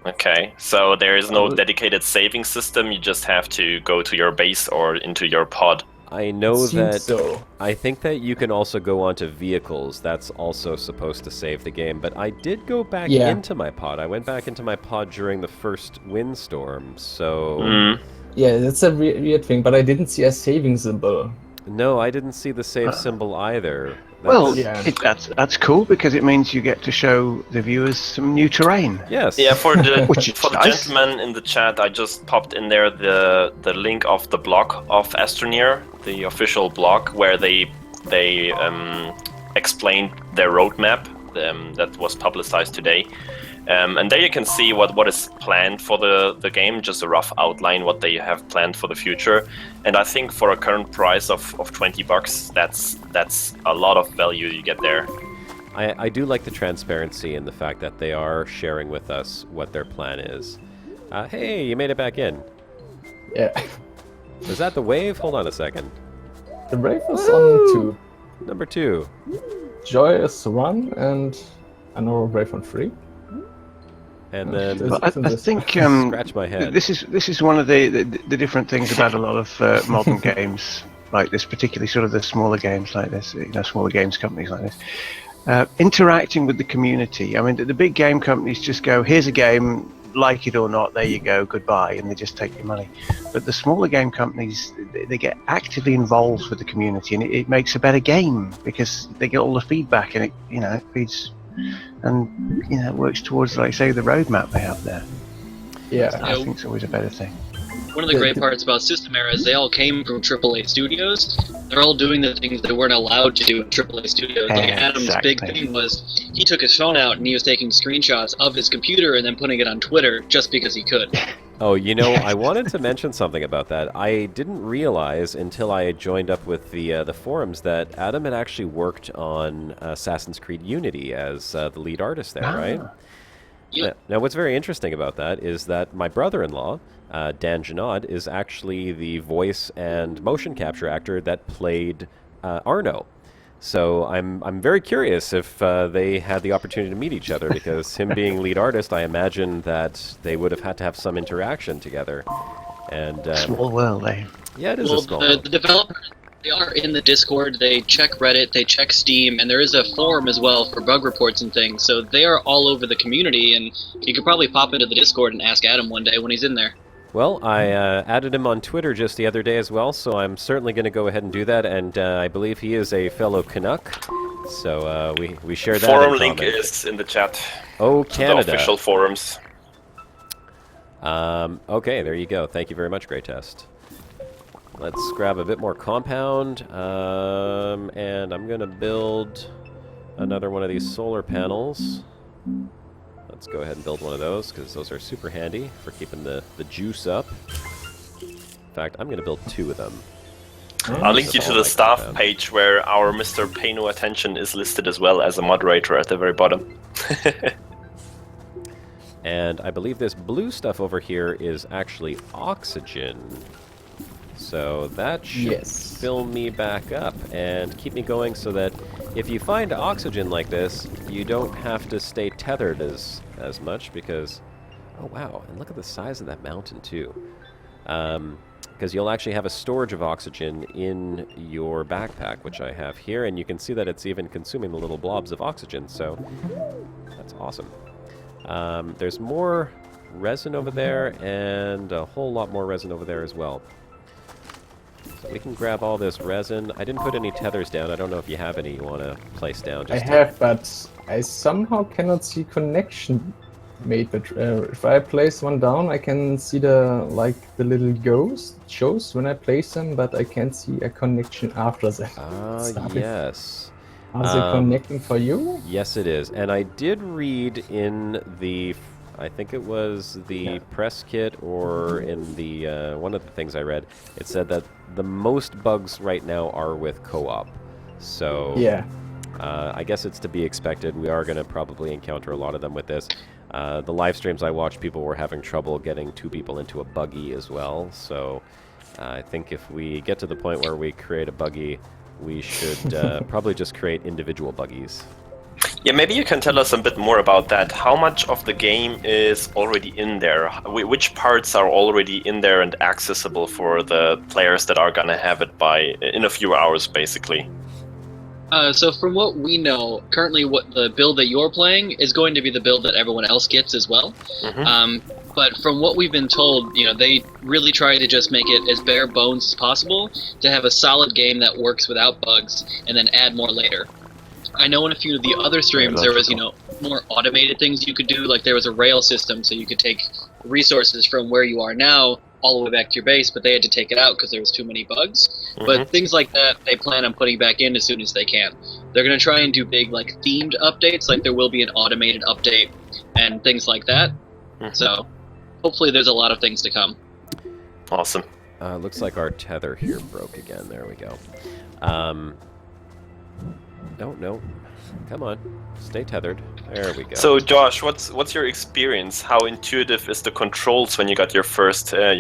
Okay, so there is no dedicated saving system. You just have to go to your base or into your pod. I know that. So. I think that you can also go onto vehicles. That's also supposed to save the game. But I did go back into my pod. I went back into my pod during the first windstorm. So. Yeah, that's a weird thing. But I didn't see a saving symbol. No, I didn't see the save symbol either. That's cool because it means you get to show the viewers some new terrain. Yes. Yeah, for the nice. gentleman in the chat, I just popped in there the link of the blog of ASTRONEER, the official blog, where they explained their roadmap that was publicized today. And there you can see what is planned for the game, just a rough outline, what they have planned for the future. And I think for a current price of $20, that's a lot of value you get there. I do like the transparency and the fact that they are sharing with us what their plan is. Hey, you made it back in. Yeah. Is that the wave? Hold on a second. The wave is on 2. Number 2. Joy is 1, and an hour away from free. And then Well, I think scratch my head. this is one of the different things about a lot of modern games like this, particularly sort of the smaller games like this, smaller games companies like this, interacting with the community. I mean, the big game companies just go, here's a game, like it or not, there you go, goodbye, and they just take your money. But the smaller game companies, they get actively involved with the community, and it makes a better game because they get all the feedback, and it feeds and it works towards, like say, the roadmap they have there. Yeah, I think it's always a better thing. One of the great parts about System Era is they all came from AAA studios. They're all doing the things they weren't allowed to do in AAA studios. Like Adam's big thing was he took his phone out and he was taking screenshots of his computer and then putting it on Twitter just because he could. Oh, I wanted to mention something about that. I didn't realize until I joined up with the forums that Adam had actually worked on Assassin's Creed Unity as the lead artist there, right? Yeah. Now, what's very interesting about that is that my brother-in-law, Dan Janod, is actually the voice and motion capture actor that played Arno. So I'm very curious if they had the opportunity to meet each other, because him being lead artist, I imagine that they would have had to have some interaction together. And Small world, eh? Yeah, it is a small world. The developers, they are in the Discord, they check Reddit, they check Steam, and there is a forum as well for bug reports and things, so they are all over the community, and you could probably pop into the Discord and ask Adam one day when he's in there. Well, I added him on Twitter just the other day as well, so I'm certainly going to go ahead and do that, and I believe he is a fellow Canuck, so we share that Forum in link common. is in the chat. Oh, Canada. The official forums. Okay, there you go. Thank you very much, Grey Test. Let's grab a bit more compound, and I'm going to build another one of these solar panels. Let's go ahead and build one of those, because those are super handy for keeping the juice up. In fact, I'm going to build 2 of them. I'll link you to the staff page where our Mr. Pay No Attention is listed as well as a moderator at the very bottom. And I believe this blue stuff over here is actually oxygen. So that should fill me back up and keep me going, so that if you find oxygen like this, you don't have to stay tethered as much, because... Oh, wow. And look at the size of that mountain, too. Because you'll actually have a storage of oxygen in your backpack, which I have here, and you can see that it's even consuming the little blobs of oxygen, so that's awesome. There's more resin over there, and a whole lot more resin over there as well. So we can grab all this resin. I didn't put any tethers down. I don't know if you have any you want to place down. I have, but I somehow cannot see connection made. But if I place one down, I can see the little ghost shows when I place them, but I can't see a connection after that. Ah, yes. Is it connecting for you? Yes, it is. And I did read in the... I think it was the press kit, or in the one of the things I read, it said that the most bugs right now are with co-op. So I guess it's to be expected. We are going to probably encounter a lot of them with this. The live streams I watched, people were having trouble getting 2 people into a buggy as well. So I think if we get to the point where we create a buggy, we should probably just create individual buggies. Yeah, maybe you can tell us a bit more about that. How much of the game is already in there? Which parts are already in there and accessible for the players that are going to have it in a few hours, basically? So from what we know, currently what the build that you're playing is going to be the build that everyone else gets as well. But from what we've been told, they really try to just make it as bare bones as possible to have a solid game that works without bugs, and then add more later. I know in a few of the other streams there was, more automated things you could do, like there was a rail system, so you could take resources from where you are now all the way back to your base, but they had to take it out because there was too many bugs. But things like that, they plan on putting back in as soon as they can. They're going to try and do big, themed updates, like there will be an automated update and things like that. So, hopefully there's a lot of things to come. Awesome. Looks like our tether here broke again. There we go. No. Come on, stay tethered. There we go. So Josh, what's your experience? How intuitive is the controls when you got your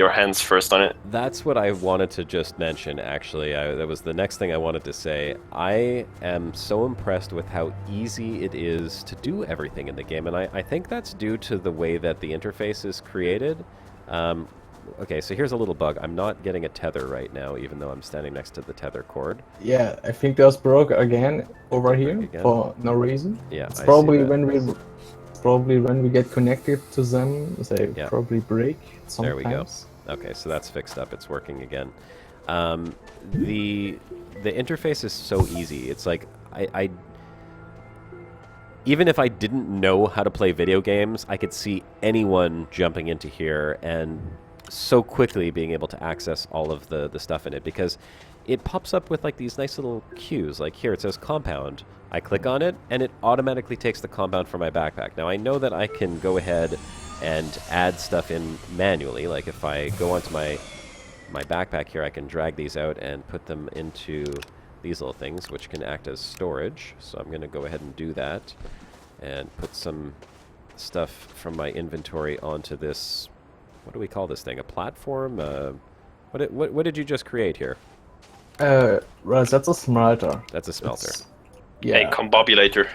hands first on it? That's what I wanted to just mention, actually. That was the next thing I wanted to say. I am so impressed with how easy it is to do everything in the game, and I think that's due to the way that the interface is created. Okay, so here's a little bug. I'm not getting a tether right now, even though I'm standing next to the tether cord. Yeah, I think there's broke again over here for no reason. Yeah, it's I probably see that. when we get connected to them, they probably break sometimes. There we go. Okay, so that's fixed up. It's working again. The interface is so easy. It's like I even if I didn't know how to play video games, I could see anyone jumping into here and so quickly being able to access all of the stuff in it, because it pops up with like these nice little cues. Like here it says compound. I click on it and it automatically takes the compound from my backpack. Now I know that I can go ahead and add stuff in manually. Like if I go onto my backpack here, I can drag these out and put them into these little things, which can act as storage. So I'm going to go ahead and do that and put some stuff from my inventory onto this. What do we call this thing? A platform? What did you just create here? Well, that's a smelter. That's a smelter. Yeah. A combobulator.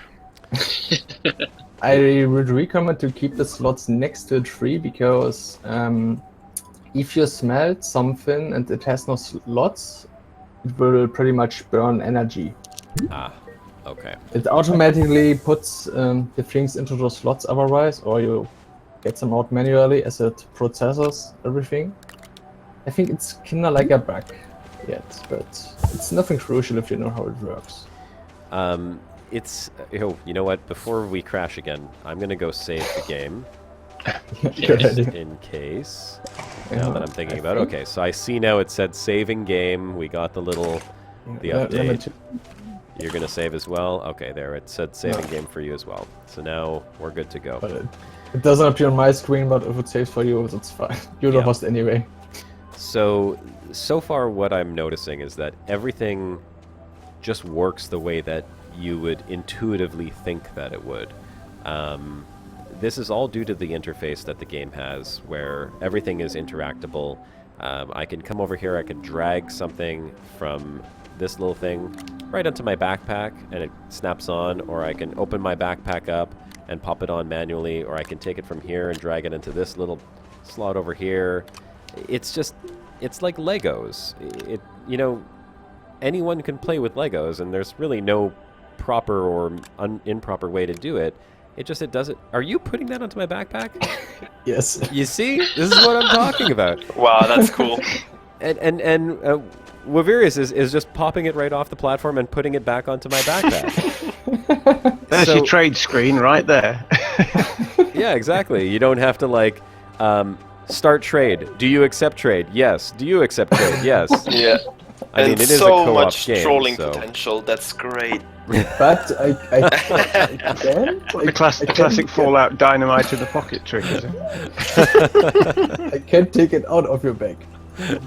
I would recommend to keep the slots next to a tree, because if you smelt something and it has no slots, it will pretty much burn energy. Ah, okay. It automatically puts the things into the slots otherwise, or you get them out manually as it processes everything. I think it's kind of like a bug yet, but it's nothing crucial if you know how it works. It's you know what? Before we crash again, I'm gonna go save the game. Just in case. Now that I'm thinking about it. Okay, so I see now it said saving game. We got the update. You're gonna save as well? Okay, there, it said saving game for you as well. So now we're good to go. But it doesn't appear on my screen, but if it saves for you, that's fine. You're the host anyway. So far what I'm noticing is that everything just works the way that you would intuitively think that it would. This is all due to the interface that the game has, where everything is interactable. I can come over here, I can drag something from this little thing right onto my backpack and it snaps on, or I can open my backpack up and pop it on manually, or I can take it from here and drag it into this little slot over here. It's like Legos. Anyone can play with Legos, and there's really no proper or improper way to do it. It does it. Are you putting that onto my backpack? Yes. You see? This is what I'm talking about. Wow, that's cool. And Wavirius is just popping it right off the platform and putting it back onto my backpack. There's your trade screen right there. Yeah, exactly. You don't have to like start trade. Do you accept trade? Yes. Do you accept trade? Yes. Yeah. I mean, it is so a co-op much game, trolling so. potential. That's great. But I The classic Fallout dynamite to the pocket trick, is it? I can't take it out of your bag.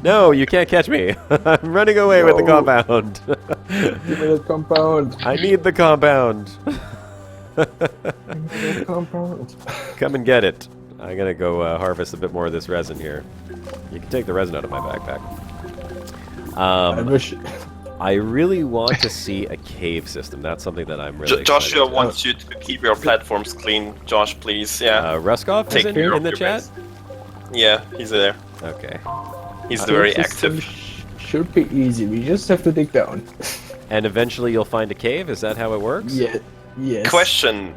No, you can't catch me. I'm running away with the compound. Give me the compound. I need the compound. Come and get it. I'm gonna go harvest a bit more of this resin here. You can take the resin out of my backpack. I wish. I really want to see a cave system. That's something that I'm really Joshua excited wants you to keep your platforms clean. Josh, please. Yeah. Ruskov is Take in care of the your chat? base. Yeah, he's there. Okay. He's very active. Should be easy. We just have to dig down. And eventually you'll find a cave? Is that how it works? Yeah. Yes. Question.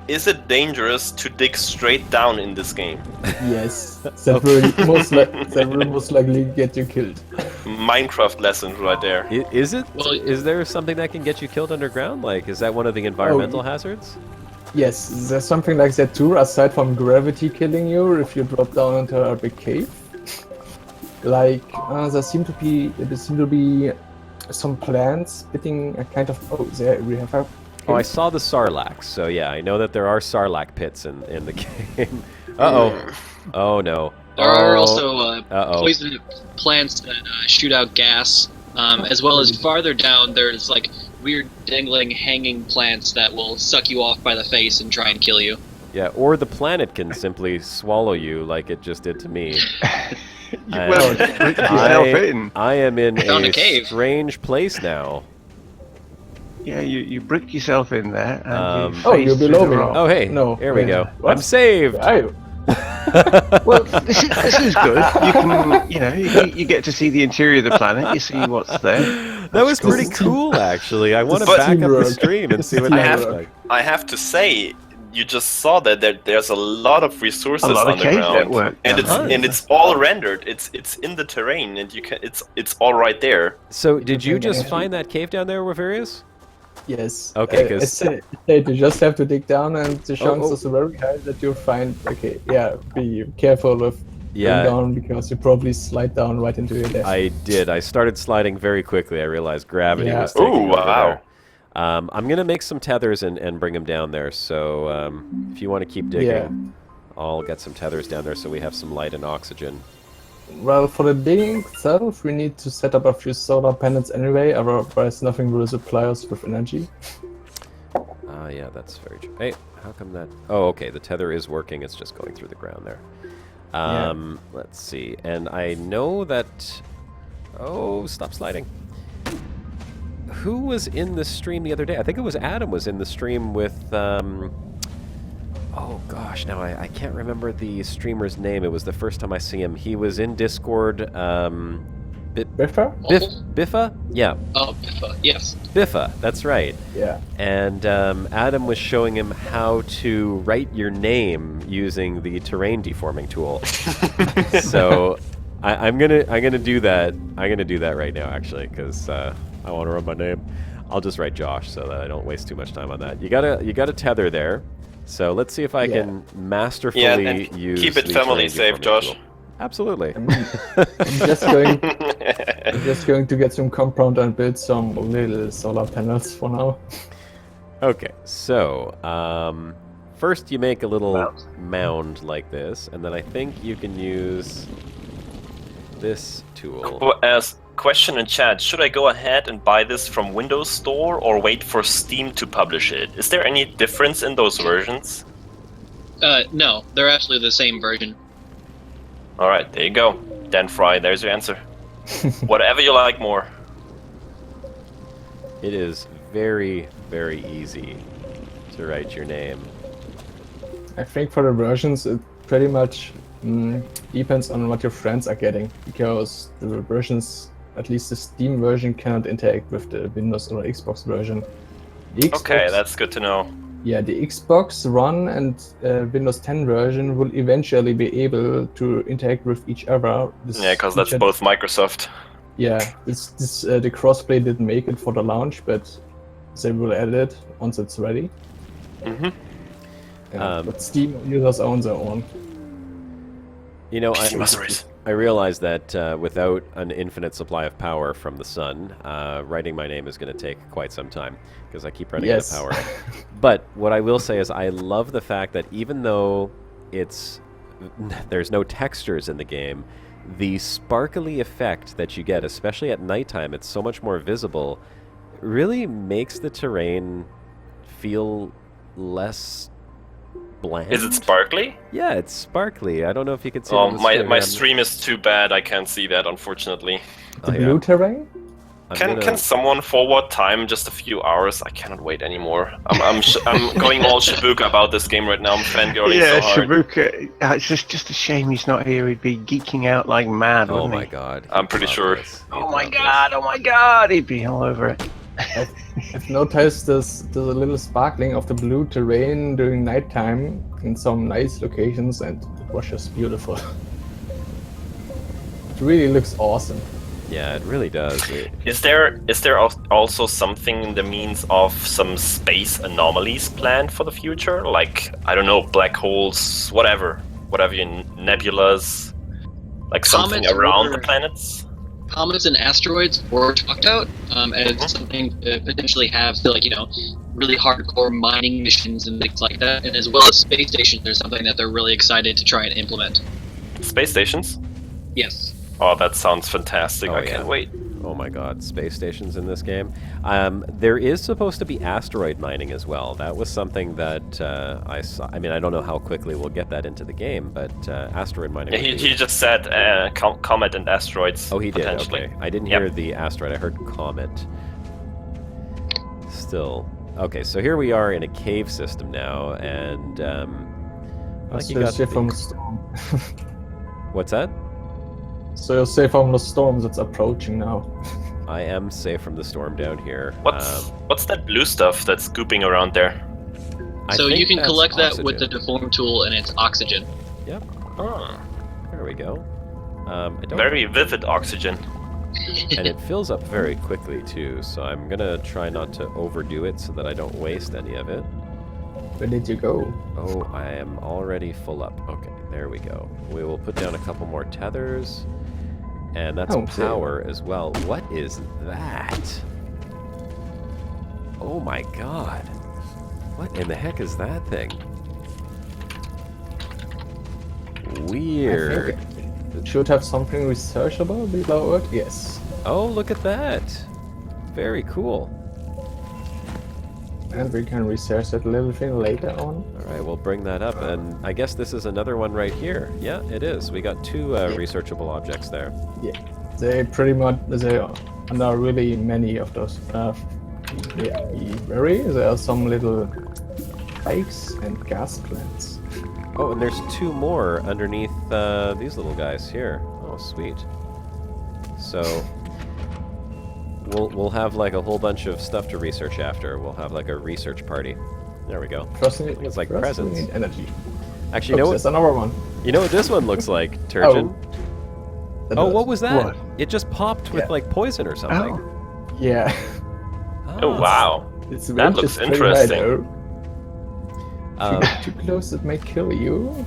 Is it dangerous to dig straight down in this game? Yes. That will most likely get you killed. Minecraft lesson right there. Is it? Well, Is there something that can get you killed underground? Like, is that one of the environmental hazards? Yes, there's something like that too, aside from gravity killing you if you drop down into a big cave. Like, there seem to be some plants spitting a kind of... Oh, there we have a... Oh, I saw the sarlacc, so yeah, I know that there are sarlacc pits in the game. Uh-oh. Oh, no. There are also Uh-oh. poison plants that shoot out gas, as well as farther down there's like weird dangling hanging plants that will suck you off by the face and try and kill you. Yeah, or the planet can simply swallow you like it just did to me. Well, brick yourself in. I am in Found a a cave. strange place now. Yeah, you brick yourself in there. And you Oh, face you're through below the me. rock. Oh, hey, No, here we wait, go. what? I'm saved. Well, this is good. You can, you get to see the interior of the planet. You see what's there. That was cool. pretty cool, actually. I want to But- back up the Teamwork. stream and see what I that have- looks like. I have to say, you just saw that there's a lot of resources A lot of cave underground, network and down there. it's all rendered. It's in the terrain, and it's all right there. So, did you just Yeah. find that cave down there, Waverius? Yes. Okay, I 'cause- said you just have to dig down, and the chances oh. are very high that you'll find. Okay, yeah. Be careful with Yeah. going down because you probably slide down right into your death. I did. I started sliding very quickly. I realized gravity Yeah. was taking Ooh, over wow. there. I'm going to make some tethers and bring them down there. So if you want to keep digging, Yeah. I'll get some tethers down there so we have some light and oxygen. Well, for the digging itself, we need to set up a few solar panels anyway. Otherwise, nothing will supply us with energy. Yeah, that's very true. Hey, how come that... Oh, okay, the tether is working. It's just going through the ground there. Let's see. And I know that... Oh, stop sliding. Who was in the stream the other day? I think it was Adam was in the stream with... Oh, gosh, now I can't remember the streamer's name. It was the first time I see him. He was in Discord... Biffa? Biffa? Yeah, Oh, yes. Biffa, that's right. Yeah. And Adam was showing him how to write your name using the terrain deforming tool. So I'm gonna do that. I'm gonna do that right now, actually, because I want to run my name. I'll just write Josh so that I don't waste too much time on that. You gotta tether there. So let's see if I can masterfully and use. keep it the family terrain safe, deforming Josh. tool. Absolutely. I'm just going to get some compound and build some little solar panels for now. Okay, so first you make a little mound like this, and then I think you can use this tool. As question in chat, should I go ahead and buy this from Windows Store or wait for Steam to publish it? Is there any difference in those versions? No, they're actually the same version. All right, there you go. Dan Fry, there's your answer. Whatever you like more. It is very, very easy to write your name. I think for the versions, it pretty much depends on what your friends are getting, because the versions, at least the Steam version, cannot interact with the Windows or Xbox version. The Xbox, Okay, that's good to know. Yeah, the Xbox One and Windows 10 version will eventually be able to interact with each other. Yeah, because that's both Microsoft. Yeah, the crossplay didn't make it for the launch, but they will add it once it's ready. Mm-hmm. Yeah, but Steam users own their own. You know, PC Masteries. I realize that without an infinite supply of power from the sun, writing my name is going to take quite some time because I keep running out of power. But what I will say is I love the fact that even though there's no textures in the game, the sparkly effect that you get, especially at nighttime, it's so much more visible, really makes the terrain feel less bland. Is it sparkly? Yeah, it's sparkly. I don't know if you can see it Oh, on the my stream. stream is too bad. I can't see that, unfortunately. The blue terrain? Can someone forward time just a few hours? I cannot wait anymore. I'm going all Shibuka about this game right now. I'm fangirling Yeah, so hard. Shibuka. It's just a shame he's not here. He'd be geeking out like mad. Oh wouldn't my he? god. I'm pretty sure. Oh my god! Oh my god! He'd be all over it. I've noticed there's a little sparkling of the blue terrain during nighttime in some nice locations, and it was just beautiful. It really looks awesome. Yeah, it really does. Is there also something in the means of some space anomalies planned for the future? Like, I don't know, black holes, whatever your nebulas, like something Comets around were- the planets? Comets and asteroids were talked out as something to potentially have, like, really hardcore mining missions and things like that, and as well as space stations are something that they're really excited to try and implement. Space stations? Yes. Oh, that sounds fantastic. Oh, I yeah. can't wait. Oh my god, space stations in this game. There is supposed to be asteroid mining as well. That was something that I saw. I mean, I don't know how quickly we'll get that into the game, but asteroid mining... Yeah, he just said comet and asteroids. Oh, he did, okay. I didn't hear the asteroid, I heard comet. Still. Okay, so here we are in a cave system now, and... like you got from the storm. What's that? So you're safe from the storm that's approaching now. I am safe from the storm down here. What's that blue stuff that's scooping around there? So you can collect oxygen. that with the deform tool, and it's oxygen. Yep. Oh, There we go. very vivid oxygen. And it fills up very quickly too, so I'm gonna try not to overdo it so that I don't waste any of it. Where did you go? Oh, I am already full up. Okay, there we go. We will put down a couple more tethers. And that's power as well. What is that? Oh my god. What in the heck is that thing? Weird. It should have something researchable below it. Yes. Oh, look at that. Very cool. And we can research that little thing later on. Alright, we'll bring that up. And I guess this is another one right here. Yeah, it is. We got two researchable objects there. Yeah. They pretty much... There are really many of those. There are some little bikes and gas plants. Oh, and there's two more underneath these little guys here. Oh, sweet. So... We'll have like a whole bunch of stuff to research after. We'll have like a research party. There we go. It's like presents. We need energy. Actually, you know there's another one. You know what this one looks like, Turgeon? Oh, what was that? What? It just popped with like poison or something. Oh. Yeah. Oh wow, It's that looks interesting. Too close, it may kill you.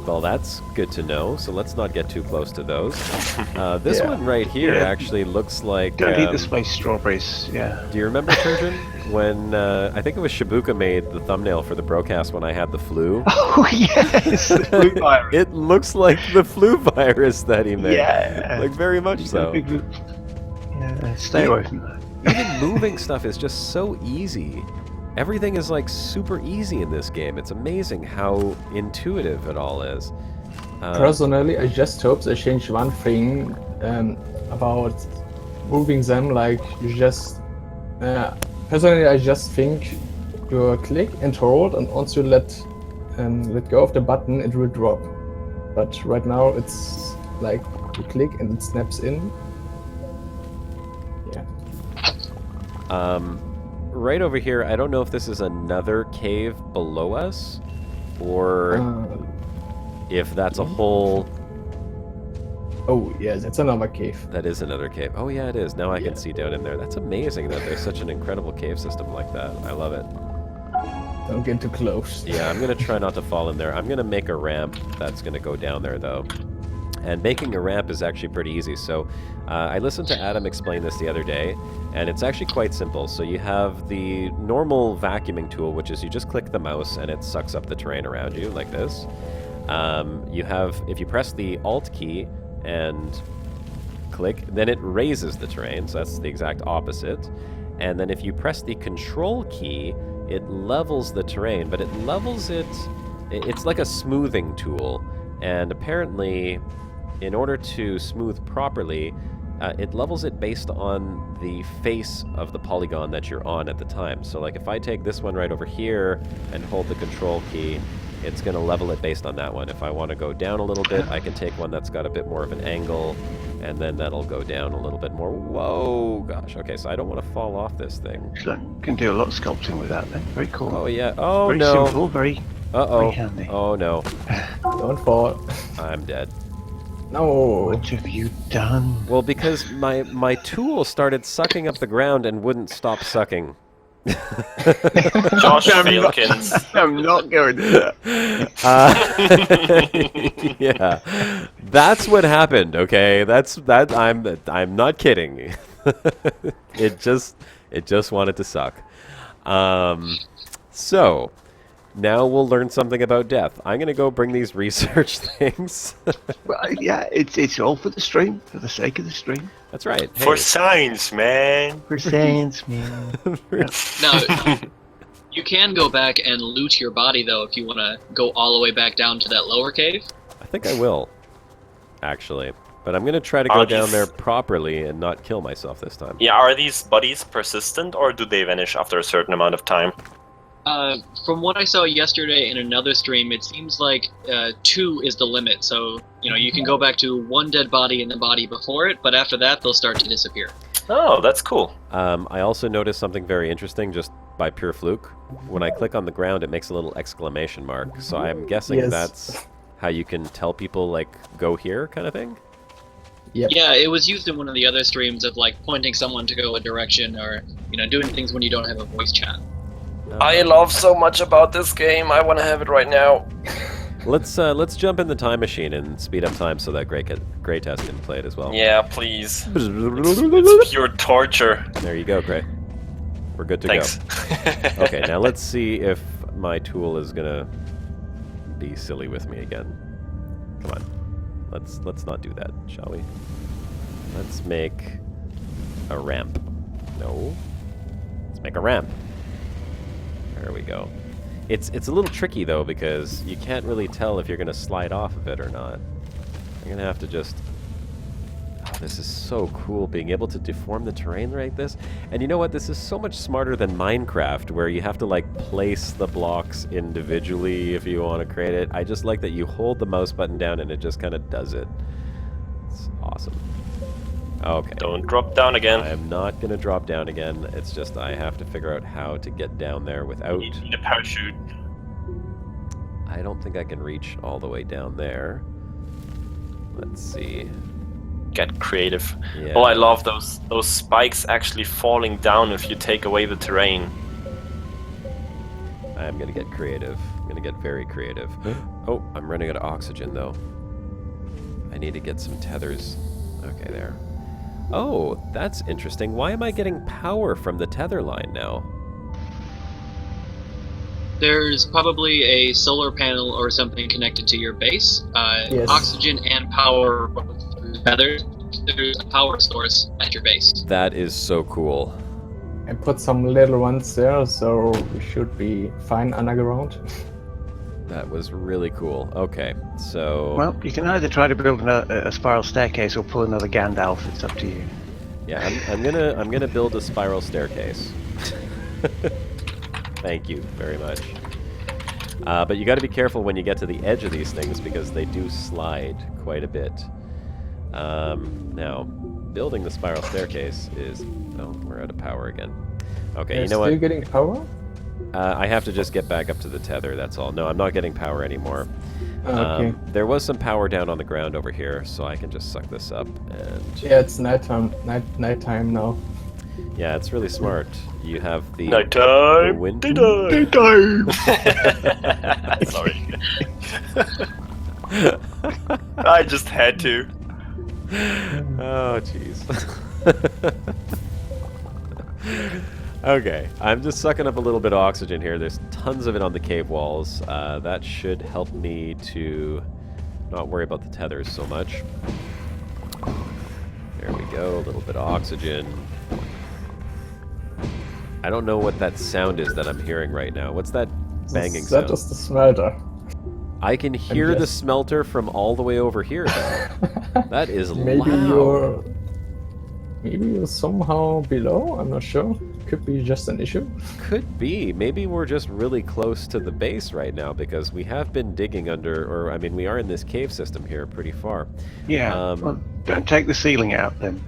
Well, that's good to know. So let's not get too close to those. This one right here actually looks like... Don't eat the space strawberries, yeah. Do you remember, Turgeon, when I think it was Shibuka made the thumbnail for the broadcast when I had the flu? Oh, yes! The flu virus. It looks like the flu virus that he made. Yeah. Like, very much so. Yeah, stay away from that. Even moving stuff is just so easy. Everything is like super easy in this game. It's amazing how intuitive it all is. Personally, I just hope they change one thing about moving them. Like you just, personally, I just think you click and hold, and once you let go of the button, it will drop. But right now, it's like you click and it snaps in. Yeah. Right over here, I don't know if this is another cave below us, or if that's a whole... Oh, yeah, that's another cave. That is another cave. Oh, yeah, it is. Now I can see down in there. That's amazing that there's such an incredible cave system like that. I love it. Don't get too close. Yeah, I'm going to try not to fall in there. I'm going to make a ramp that's going to go down there, though. And making a ramp is actually pretty easy. So I listened to Adam explain this the other day, and it's actually quite simple. So you have the normal vacuuming tool, which is you just click the mouse and it sucks up the terrain around you like this. You have, if you press the Alt key and click, then it raises the terrain. So that's the exact opposite. And then if you press the Control key, it levels the terrain, but it levels it, it's like a smoothing tool. And apparently, in order to smooth properly, it levels it based on the face of the polygon that you're on at the time. So like if I take this one right over here and hold the Control key, it's going to level it based on that one. If I want to go down a little bit, I can take one that's got a bit more of an angle, and then that'll go down a little bit more. Whoa, gosh. Okay, so I don't want to fall off this thing. So you can do a lot of sculpting with that then. Very cool. Oh, yeah. Oh, very no. Simple, very handy. Oh, no. Don't fall. I'm dead. No. What have you done? Well, because my tool started sucking up the ground and wouldn't stop sucking. Josh Failkins. I'm not going to that. Yeah, that's what happened. Okay, that. I'm not kidding. It just wanted to suck. So now we'll learn something about death. I'm gonna go bring these research things. Well, yeah, it's all for the stream, for the sake of the stream. That's right. Hey. For science, man. For science, man. Now, you can go back and loot your body, though, if you want to go all the way back down to that lower cave. I think I will, actually. But I'm going to try to go down there properly and not kill myself this time. Yeah, are these bodies persistent, or do they vanish after a certain amount of time? From what I saw yesterday in another stream, it seems like 2 is the limit. So, you can go back to 1 dead body in the body before it, but after that, they'll start to disappear. Oh, that's cool. I also noticed something very interesting just by pure fluke. When I click on the ground, it makes a little exclamation mark. So I'm guessing that's how you can tell people, like, go here kind of thing? Yep. Yeah, it was used in one of the other streams of, like, pointing someone to go a direction or, doing things when you don't have a voice chat. I love so much about this game. I want to have it right now. Let's jump in the time machine and speed up time so that Greytest can play it as well. Yeah, please. It's pure torture. There you go, Grey. We're good to Thanks. go. Okay, now let's see if my tool is gonna be silly with me again. Come on, let's not do that, shall we? Let's make a ramp. No, let's make a ramp. There we go. It's a little tricky though because you can't really tell if you're gonna slide off of it or not. I'm gonna have to just. Oh, this is so cool, being able to deform the terrain like this. And you know what? This is so much smarter than Minecraft, where you have to like place the blocks individually if you want to create it. I just like that you hold the mouse button down and it just kind of does it. It's awesome. Okay. Don't drop down again. I'm not going to drop down again. It's just I have to figure out how to get down there without... You need a parachute. I don't think I can reach all the way down there. Let's see. Get creative. Yeah. Oh, I love those spikes actually falling down if you take away the terrain. I'm going to get creative. I'm going to get very creative. Oh, I'm running out of oxygen, though. I need to get some tethers. Okay, there. Oh, that's interesting. Why am I getting power from the tether line now? There's probably a solar panel or something connected to your base. Yes. Oxygen and power feathers. There's a power source at your base. That is so cool. And put some little ones there, so we should be fine underground. That was really cool. Okay, so... Well, you can either try to build a spiral staircase or pull another Gandalf. It's up to you. Yeah, I'm gonna build a spiral staircase. Thank you very much. But you got to be careful when you get to the edge of these things because they do slide quite a bit. Now, building the spiral staircase is... Oh, we're out of power again. Okay, you know what? Still getting power? I have to just get back up to the tether, that's all. No, I'm not getting power anymore. Okay. There was some power down on the ground over here, so I can just suck this up and... Yeah, it's nighttime. Nighttime now. Yeah, it's really smart. You have the... Nighttime! wind... Daytime! Sorry. I just had to. Oh, jeez. Okay, I'm just sucking up a little bit of oxygen here. There's tons of it on the cave walls. That should help me to not worry about the tethers so much. There we go, a little bit of oxygen. I don't know what that sound is that I'm hearing right now. What's that banging sound? That is the smelter. I can hear the smelter from all the way over here. That is loud. Maybe you're somehow below. I'm not sure. Could be just an issue. Could be. Maybe we're just really close to the base right now because we have been digging under, or I mean, we are in this cave system here pretty far. Yeah. Well, don't take the ceiling out then.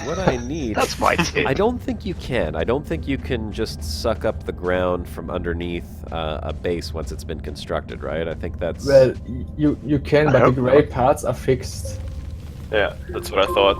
What I need... That's my tip. I don't think you can. I don't think you can just suck up the ground from underneath a base once it's been constructed, right? I think that's... Well, you can, but the grey parts are fixed. Yeah, that's what I thought.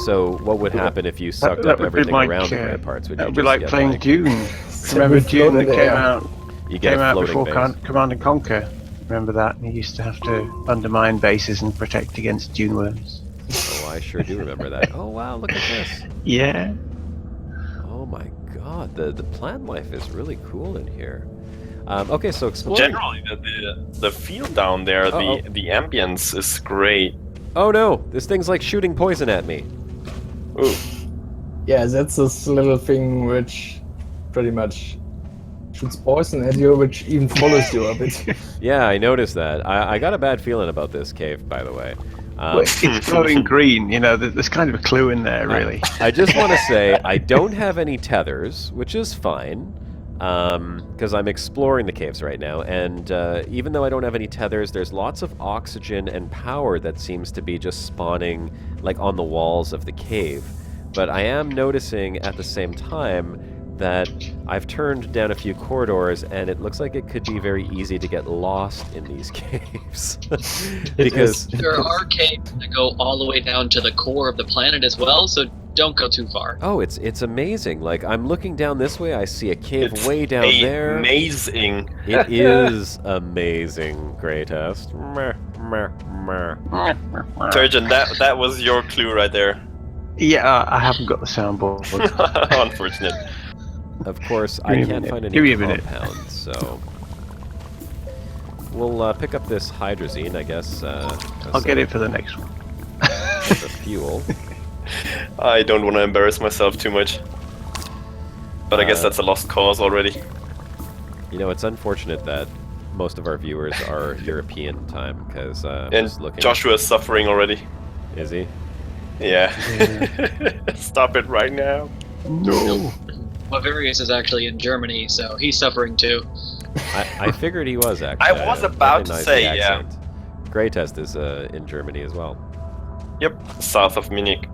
So what would happen if you sucked up everything around the grey parts? Would that you would be just like playing like... Dune. Remember Dune that came out? You get came out before base. Command and Conquer. Remember that? You used to have to undermine bases and protect against dune worms. Oh, I sure do remember that. Oh wow, look at this. Yeah. Oh my god, the plant life is really cool in here. Okay, so exploring... Generally, the field down there, the ambience is great. Oh no, this thing's like shooting poison at me. Ooh. Yeah, that's this little thing which pretty much shoots poison at you, which even follows you a bit. Yeah, I noticed that. I got a bad feeling about this cave, by the way. Well, it's glowing green, you know, there's kind of a clue in there, really. I just want to say I don't have any tethers, which is fine, because I'm exploring the caves right now, and even though I don't have any tethers, there's lots of oxygen and power that seems to be just spawning, like, on the walls of the cave. But I am noticing at the same time that I've turned down a few corridors, and it looks like it could be very easy to get lost in these caves. Because there are caves that go all the way down to the core of the planet as well, so don't go too far. oh, it's amazing. Like, I'm looking down this way, I see a cave way down there. Amazing. It is amazing, Greatest. Turgeon, that was your clue right there. Yeah, I haven't got the soundboard. Unfortunate. Of course, I Give me a can't minute. find any Give me a minute. compounds, so we'll pick up this hydrazine, I guess. I'll get it for the next one. As a fuel. I don't want to embarrass myself too much. But I guess that's a lost cause already. You know, it's unfortunate that most of our viewers are European time, because And just looking. Joshua's suffering already. Is he? Yeah. Stop it right now. No. Bavarius is actually in Germany, so he's suffering too. I figured he was, actually. I was about to recognize say, the yeah. accent. Greatest is in Germany as well. Yep, south of Munich.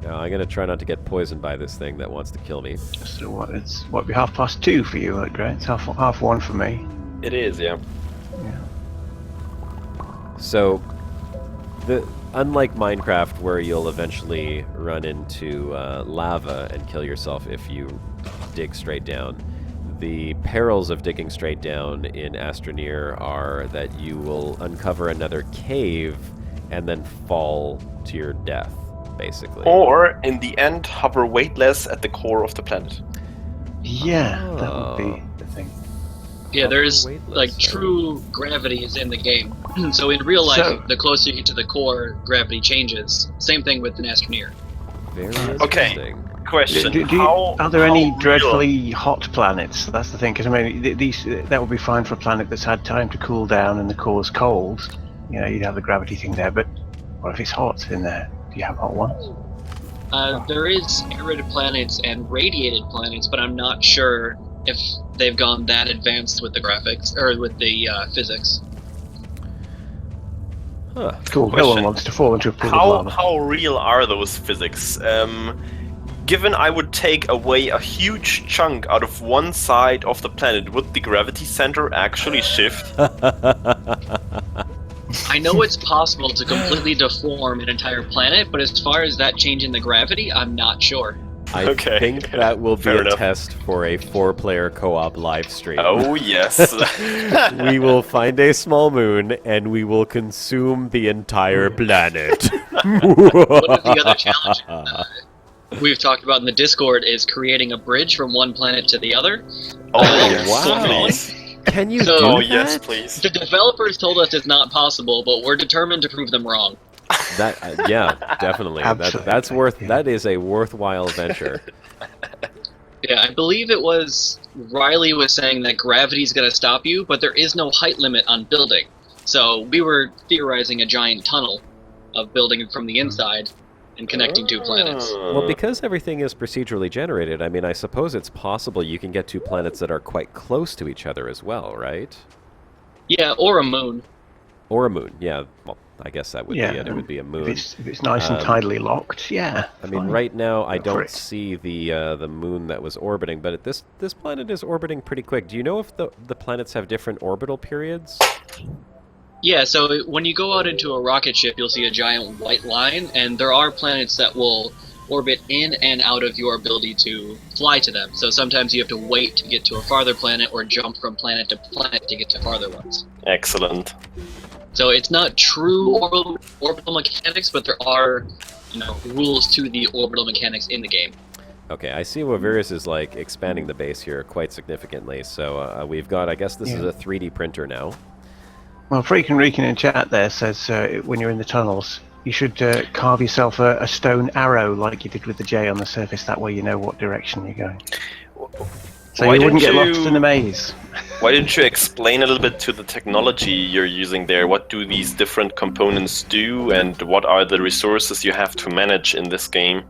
Now, I'm going to try not to get poisoned by this thing that wants to kill me. So what? It's what? Be 2:30 for you, right? It's half 1 for me. It is, yeah. Yeah. So, unlike Minecraft, where you'll eventually run into lava and kill yourself if you dig straight down, the perils of digging straight down in Astroneer are that you will uncover another cave and then fall to your death, basically. Or, in the end, hover weightless at the core of the planet. Yeah, that would be the thing. Yeah, there's weightless, like so- true gravity is in the game. So in real life, So- the closer you get to the core, gravity changes. Same thing with an Astroneer. Very Okay. interesting. Question: Are there any how dreadfully hot planets? That's the thing, because I mean, that would be fine for a planet that's had time to cool down and the core's cold. You know, you'd have the gravity thing there, but what if it's hot in there? Do you have hot ones? There is arid planets and radiated planets, but I'm not sure if they've gone that advanced with the graphics or with the physics. Huh. Cool. No Question. one wants to fall into a pool of How lava. how real are those physics? Given I would take away a huge chunk out of one side of the planet, would the gravity center actually shift? I know it's possible to completely deform an entire planet, but as far as that changing the gravity, I'm not sure. I Okay. think that will be Fair a enough. test for a 4-player co-op live stream. Oh yes. We will find a small moon and we will consume the entire planet. One of the other challenges we've talked about in the Discord is creating a bridge from one planet to the other. Oh yes, wow. please. Can you So- do Oh that? yes, please. The developers told us it's not possible, but we're determined to prove them wrong. That yeah, definitely. That's Absolutely, worth. yeah. That is a worthwhile venture. Yeah, I believe it was Riley was saying that gravity's going to stop you, but there is no height limit on building. So we were theorizing a giant tunnel of building from the inside and connecting two planets. Well, because everything is procedurally generated, I mean, I suppose it's possible you can get two planets that are quite close to each other as well, right? Yeah, or a moon. Or a moon. Yeah. Well, I guess that would Yeah, be it. It would be a moon. If it's nice and Um, tidally locked, yeah. I mean, fine. right now I Go for don't it. see the moon that was orbiting, but this planet is orbiting pretty quick. Do you know if the planets have different orbital periods? Yeah, so when you go out into a rocket ship, you'll see a giant white line, and there are planets that will orbit in and out of your ability to fly to them. So sometimes you have to wait to get to a farther planet or jump from planet to planet to get to farther ones. Excellent. So it's not true orbital mechanics, but there are, rules to the orbital mechanics in the game. Okay, I see Wavirius is like expanding the base here quite significantly. So we've got, I guess this is Yeah. a 3D printer now. Well, Freakin' Reekin in chat there says when you're in the tunnels, You should carve yourself a stone arrow like you did with the J on the surface. That way you know what direction you're going. So you wouldn't get lost in the maze. Why didn't you explain a little bit to the technology you're using there? What do these different components do, and what are the resources you have to manage in this game?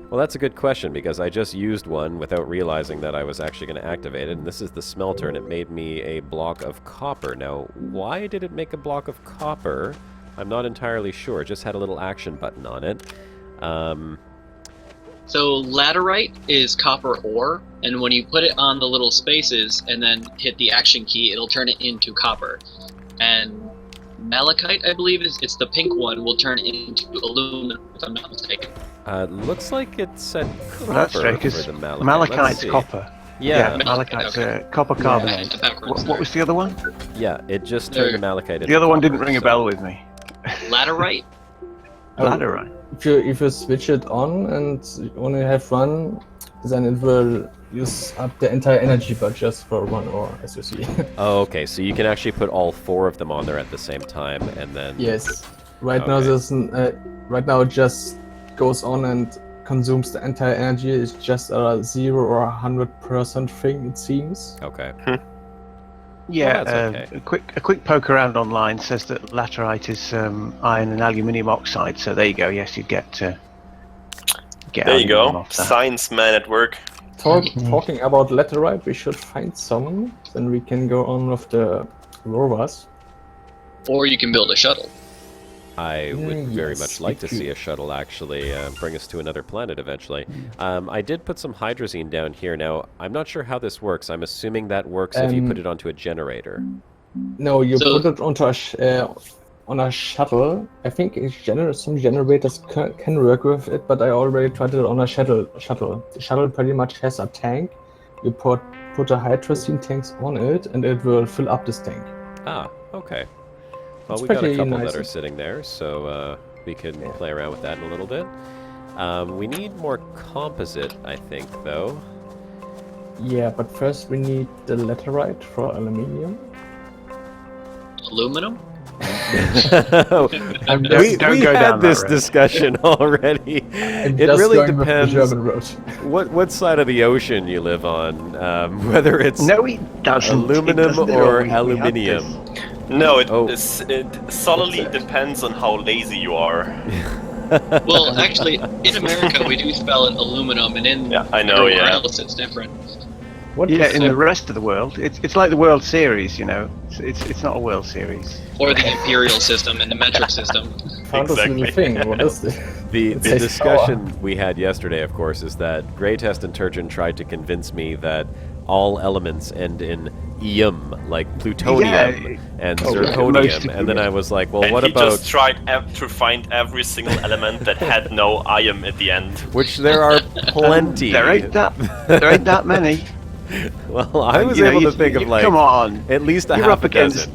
Well, that's a good question, because I just used one without realizing that I was actually going to activate it, and this is the smelter, and it made me a block of copper. Now, why did it make a block of copper? I'm not entirely sure. It just had a little action button on it. So laterite is copper ore, and when you put it on the little spaces and then hit the action key, it'll turn it into copper. And malachite, I believe, it's the pink one, will turn it into aluminum, if I'm not mistaken. Looks like it said copper Well, that's right, for because the malachite. malachite's copper. Yeah, malachite's okay. copper carbonate. Backwards, What was the other one? yeah, it just turned the malachite into The other one copper, didn't ring a so- bell with me. Laterite? Laterite. If you switch it on and you only have one, then it will use up the entire energy bar just for 1 ore, as you see. Oh, okay, so you can actually put all 4 of them on there at the same time, and then... Yes. Right now Okay. there's right now it just goes on and consumes the entire energy. It's just a 0 or 100% thing, it seems. Okay. Yeah, Well, that's okay. a quick poke around online says that laterite is iron and aluminium oxide. So there you go. Yes, you get There you aluminium go. off that. Science man at work. Talking about laterite, we should find some. Then we can go on with the rovers. Or you can build a shuttle. I would very Yes, much like to if you- see a shuttle actually bring us to another planet eventually. I did put some hydrazine down here. Now, I'm not sure how this works. I'm assuming that works if you put it onto a generator. No, you So- put it onto on a shuttle. I think some generators can work with it, but I already tried it on a shuttle. The shuttle pretty much has a tank. You put a hydrazine tanks on it, and it will fill up this tank. Ah, okay. Well, It's we got a pretty couple nice. that are sitting there, so we can play around with that in a little bit. We need more composite, I think, though. Yeah, but first we need the laterite for aluminium. Aluminum? we don't go had down that this road. discussion already. I'm It just really going with the depends German road. what side of the ocean you live on, whether it's No, it doesn't. aluminum It doesn't. or We had aluminium. this. No, it Oh. solely depends on how lazy you are. Well, actually, in America we do spell it aluminum, and in Yeah, I know, everywhere yeah. else it's different. What Yeah, is in the- the rest of the world, it's like the World Series, you know. It's not a World Series. Or the imperial system and the metric system. found this little Exactly. thing? What is this? The It says discussion we had yesterday, of course, is that Greytest and Turgeon tried to convince me that all elements end in ium, like plutonium Yeah, and most zirconium, of and then them. I was like, well, And what he about... just tried to find every single element that had no ium at the end. Which there are plenty. There ain't that many. Well, I was You know, able you- to think of you- like come on. at least a You're half up a against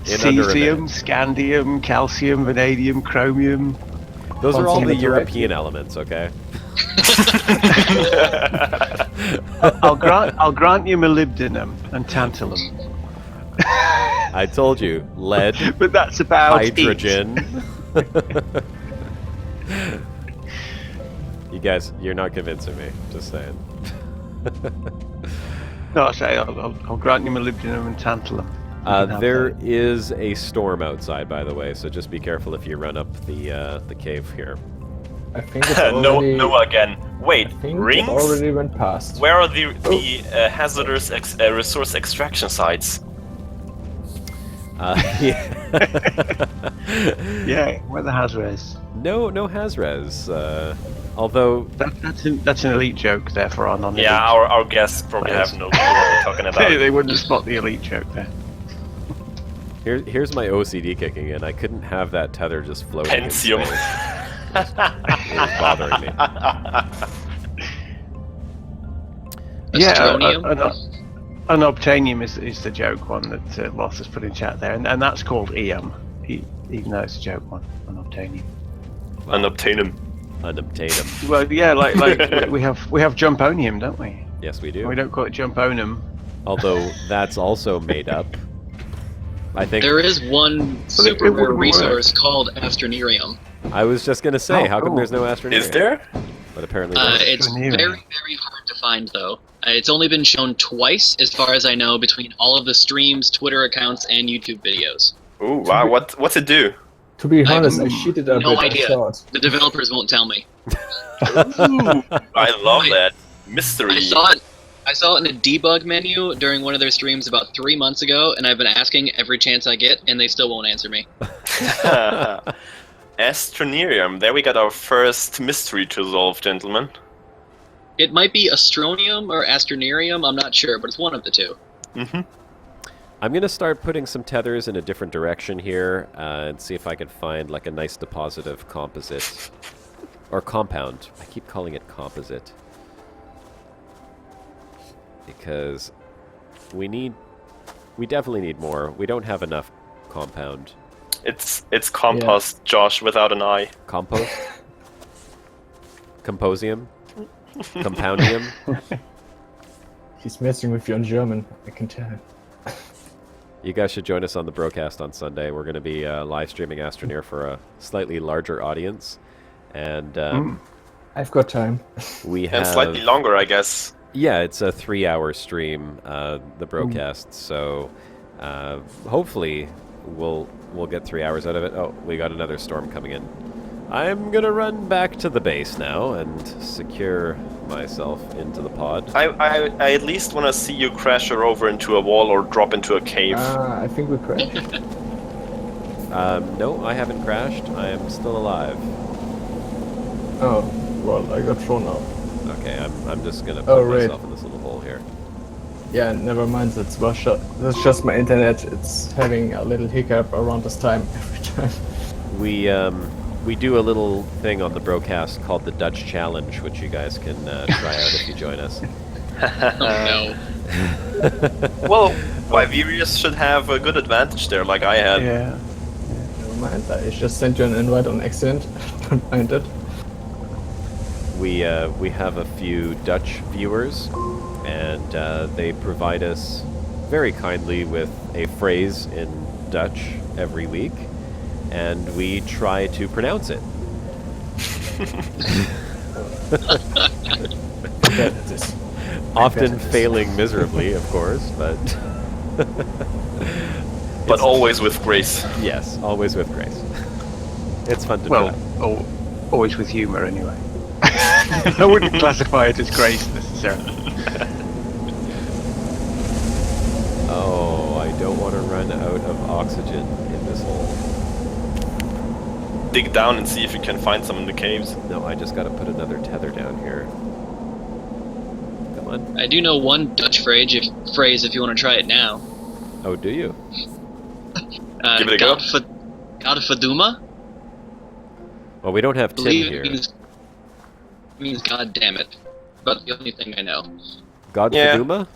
dozen. in under a cesium, minute. scandium, calcium, vanadium, chromium. Those are all the Something European elements, okay? I'll grant you molybdenum and tantalum, I told you, lead, but that's about hydrogen. You guys, you're not convincing me. Just saying. it. No, I say I'll grant you molybdenum and tantalum. You can have There that. is a storm outside, by the way, so just be careful if you run up the cave here. I think it's No, already. no again. Wait, I think rings? it already went past. Where are the hazardous resource extraction sites? Yeah. Yeah, where the Hazres. No Hazres. Although That's an elite joke there for our non-elite. Yeah, our guests probably Players. have no clue what we're talking about. they wouldn't spot the elite joke there. here's my OCD kicking in. I couldn't have that tether just floating. in Pentium. space. It was bothering me. Yeah, Astronium? unobtainium is the joke one that Loss has put in chat there, and that's called ium, even though it's a joke one. Unobtainium. Unobtainium. Unobtainium. Well, yeah, like we have jumponium, don't we? Yes, we do. We don't call it jumponum. Although that's also made up. I think. There is one super it rare wouldn't resource called astroneerium. I was just gonna say, how come cool. there's no Astroneer? Is there? But apparently not. It's very, very hard to find, though. It's only been shown twice, as far as I know, between all of the streams, Twitter accounts, and YouTube videos. Ooh, wow. What's it do? To be honest, I cheated a no bit. idea. I thought. The developers won't tell me. Ooh, I love that mystery. I saw it in a debug menu during one of their streams about 3 months ago, and I've been asking every chance I get, and they still won't answer me. Astroneerium. There we got our first mystery to solve, gentlemen. It might be Astronium or Astroneerium, I'm not sure, but it's one of the two. Mm-hmm. I'm going to start putting some tethers in a different direction here and see if I can find like a nice deposit of composite. Or compound. I keep calling it composite. Because we definitely need more. We don't have enough compound. It's compost, Josh, without an I. Compost? Composium? Compoundium? He's messing with you in German, I can tell. You guys should join us on the broadcast on Sunday. We're going to be live streaming Astroneer for a slightly larger audience. And I've got time. we have... And slightly longer, I guess. Yeah, it's a 3-hour stream, the broadcast. So hopefully we'll get 3 hours out of it. Oh, we got another storm coming in. I'm going to run back to the base now and secure myself into the pod. I at least want to see you crash her over into a wall or drop into a cave. I think we crashed. No, I haven't crashed. I am still alive. Oh, well, I got thrown out. Okay, I'm just gonna put right. myself in this little hole here. Yeah, never mind. That's just my internet. It's having a little hiccup around this time every time. We do a little thing on the broadcast called the Dutch Challenge, which you guys can try out if you join us. Oh no. Well, Vivirius should have a good advantage there, like I had. Yeah. Never mind. I just sent you an invite on accident. Don't mind it. We have a few Dutch viewers, and they provide us very kindly with a phrase in Dutch every week, and we try to pronounce it. Often failing miserably, of course, but... But always with grace. Yes, always with grace. It's fun to Well, try. always with humour anyway. I wouldn't classify it as grace necessarily. Oh, I don't want to run out of oxygen in this hole. Dig down and see if you can find some in the caves. No, I just got to put another tether down here. Come on. I do know one Dutch phrase if you want to try it now. Oh, do you? Give it a go. Godfaduma? Well, we don't have Tim Believe here. it means God damn it. But the only thing I know. Godfaduma?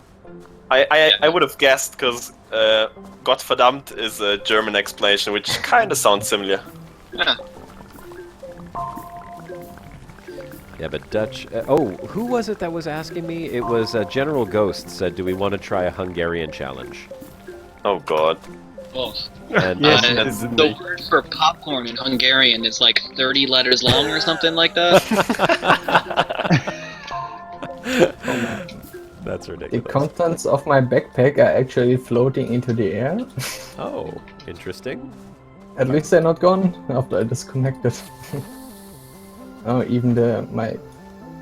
I would have guessed, because Gottverdammt is a German explanation, which kind of sounds similar. Yeah. Yeah, but Dutch... oh, who was it that was asking me? It was General Ghost said, do we want to try a Hungarian challenge? Oh god. Oh. And Yes, The word for popcorn in Hungarian is like 30 letters long or something like that. That's The ridiculous. contents of my backpack are actually floating into the air. Oh, interesting. At least they're not gone after I disconnected. Oh, even my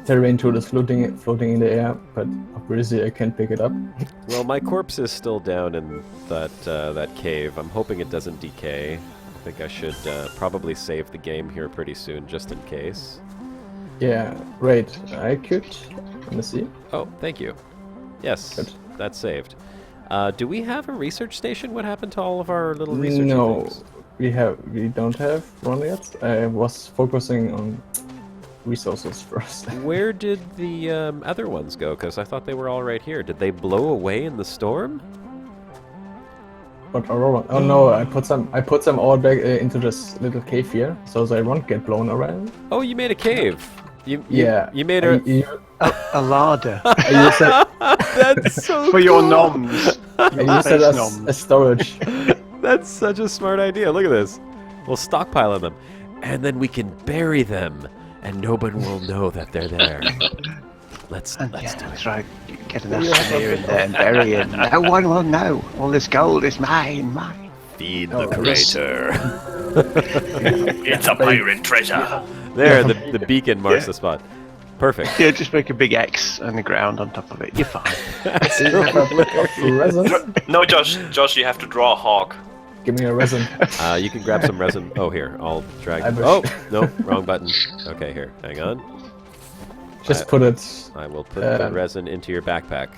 terrain tool is floating in the air, but obviously I can't pick it up. Well, my corpse is still down in that cave. I'm hoping it doesn't decay. I think I should probably save the game here pretty soon, just in case. Yeah, right. I could. Let me see. Oh, thank you. Yes, Good. that's saved. Do we have a research station? What happened to all of our little research No, things? we don't have one yet. I was focusing on resources first. Where did the other ones go? Because I thought they were all right here. Did they blow away in the storm? But oh no, I put them all back into this little cave here, so they won't get blown around. Oh, you made a cave. You made A larder That's so for your cool. noms. I used it as storage. That's such a smart idea. Look at this. We'll stockpile them. and then we can bury them, and no one will know that they're there. Let's do it. That's right. Get an astroneer in there and bury him. No one will know. All this gold is mine. Feed the crater. It's a pirate treasure. There, the beacon marks the spot. Perfect. Yeah, just make a big X on the ground on top of it. You're fine. Resin? No, Josh, you have to draw a hawk. Give me a resin. You can grab some resin. Oh, here, I'll drag. I wish. Oh, no, wrong button. Okay, here, hang on. Just put it. I will put the resin into your backpack.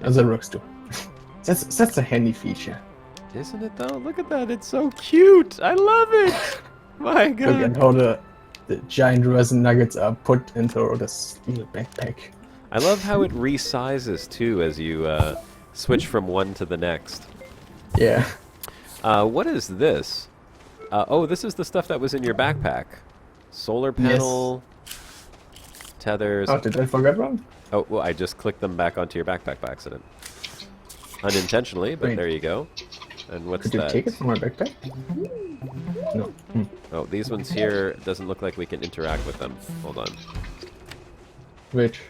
As it works too. That's a handy feature. Isn't it though? Look at that, it's so cute. I love it. My God. Look at how the giant resin nuggets are put into this little backpack. I love how it resizes too as you switch from one to the next. Yeah. What is this? Oh, this is the stuff that was in your backpack. Solar panel, tethers. Oh, did I forget one? Oh, well, I just clicked them back onto your backpack by accident. Unintentionally, but Wait. there you go. And what's Could you that? take it from my backpack? No. Oh, these ones here, doesn't look like we can interact with them. Hold on. Which?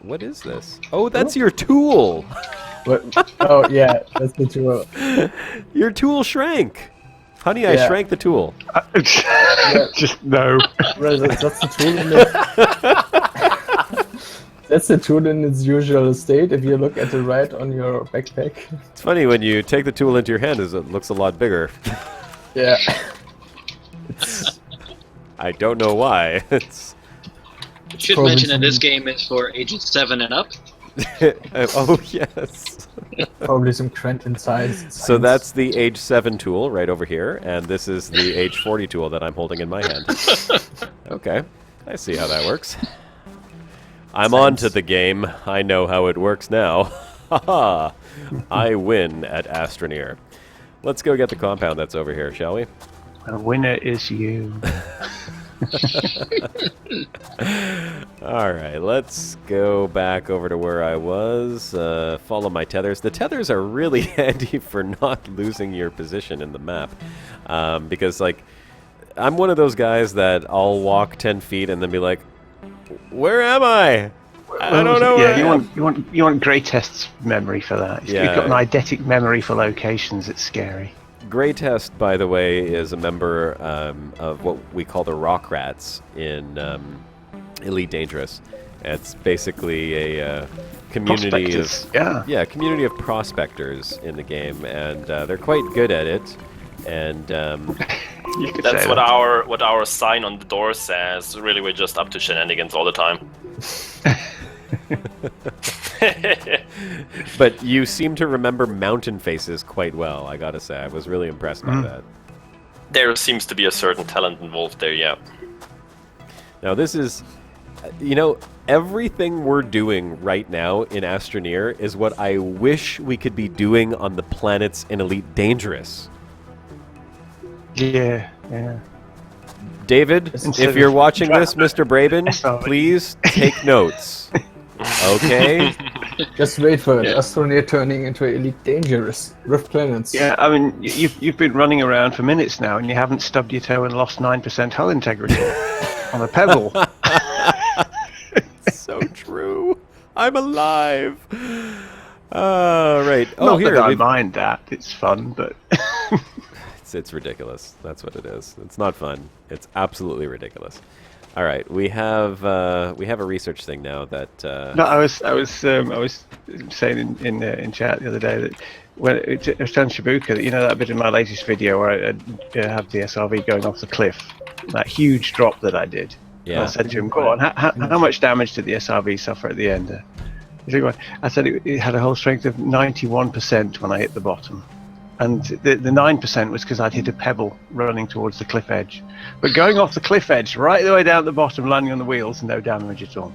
What is this? Oh, that's your tool! What? Oh, yeah, that's the tool. Your tool shrank! Honey, I Yeah. shrank the tool. Just no. That's the tool in it. That's the tool in its usual state. If you look at the right on your backpack. It's funny when you take the tool into your hand, it looks a lot bigger. Yeah. I don't know why. It's Should Probably mention that this some- game is for ages 7 and up. oh yes. Probably some Quentin size. So that's the age 7 tool right over here, and this is the age 40 tool that I'm holding in my hand. Okay, I see how that works. I'm on to the game. I know how it works now. Haha! I win at Astroneer. Let's go get the compound that's over here, shall we? The winner is you. Alright, let's go back over to where I was. Follow my tethers. The tethers are really handy for not losing your position in the map. Because, like, I'm one of those guys that I'll walk 10 feet and then be like, where am I? I don't know. Yeah, where you want Greatest's memory for that. Yeah. You've got an eidetic memory for locations. It's scary. Greatest, by the way, is a member of what we call the Rock Rats in Elite Dangerous. It's basically a community of Prospectors, community of prospectors in the game, and they're quite good at it. And You could That's say what that. our sign on the door says. Really, we're just up to shenanigans all the time. but you seem to remember mountain faces quite well, I gotta say. I was really impressed by that. There seems to be a certain talent involved there, yeah. Now this is, you know, everything we're doing right now in Astroneer is what I wish we could be doing on the planets in Elite Dangerous. Yeah. David, Instead if you're of watching trying this, to- Mr. Braben, Sorry. please take notes. Okay? Just wait for it. Astroneer turning into Elite Dangerous. Rift Planets. Yeah, I mean, you've been running around for minutes now, and you haven't stubbed your toe and lost 9% hull integrity on a pebble. So true. I'm alive. Right. Oh, Not here. that I we've- mind that. It's fun, but It's ridiculous. That's what it is. It's not fun. It's absolutely ridiculous. All right, we have a research thing now that. no, I was saying in chat the other day that when it was on Shibuya, you know that bit in my latest video where I have the SRV going off the cliff, that huge drop that I did. Yeah. I said to him, "Go on, how much damage did the SRV suffer at the end?" He said, I said it had a hull strength of 91% when I hit the bottom. And the 9% was because I'd hit a pebble running towards the cliff edge. But going off the cliff edge, right the way down at the bottom, landing on the wheels, no damage at all.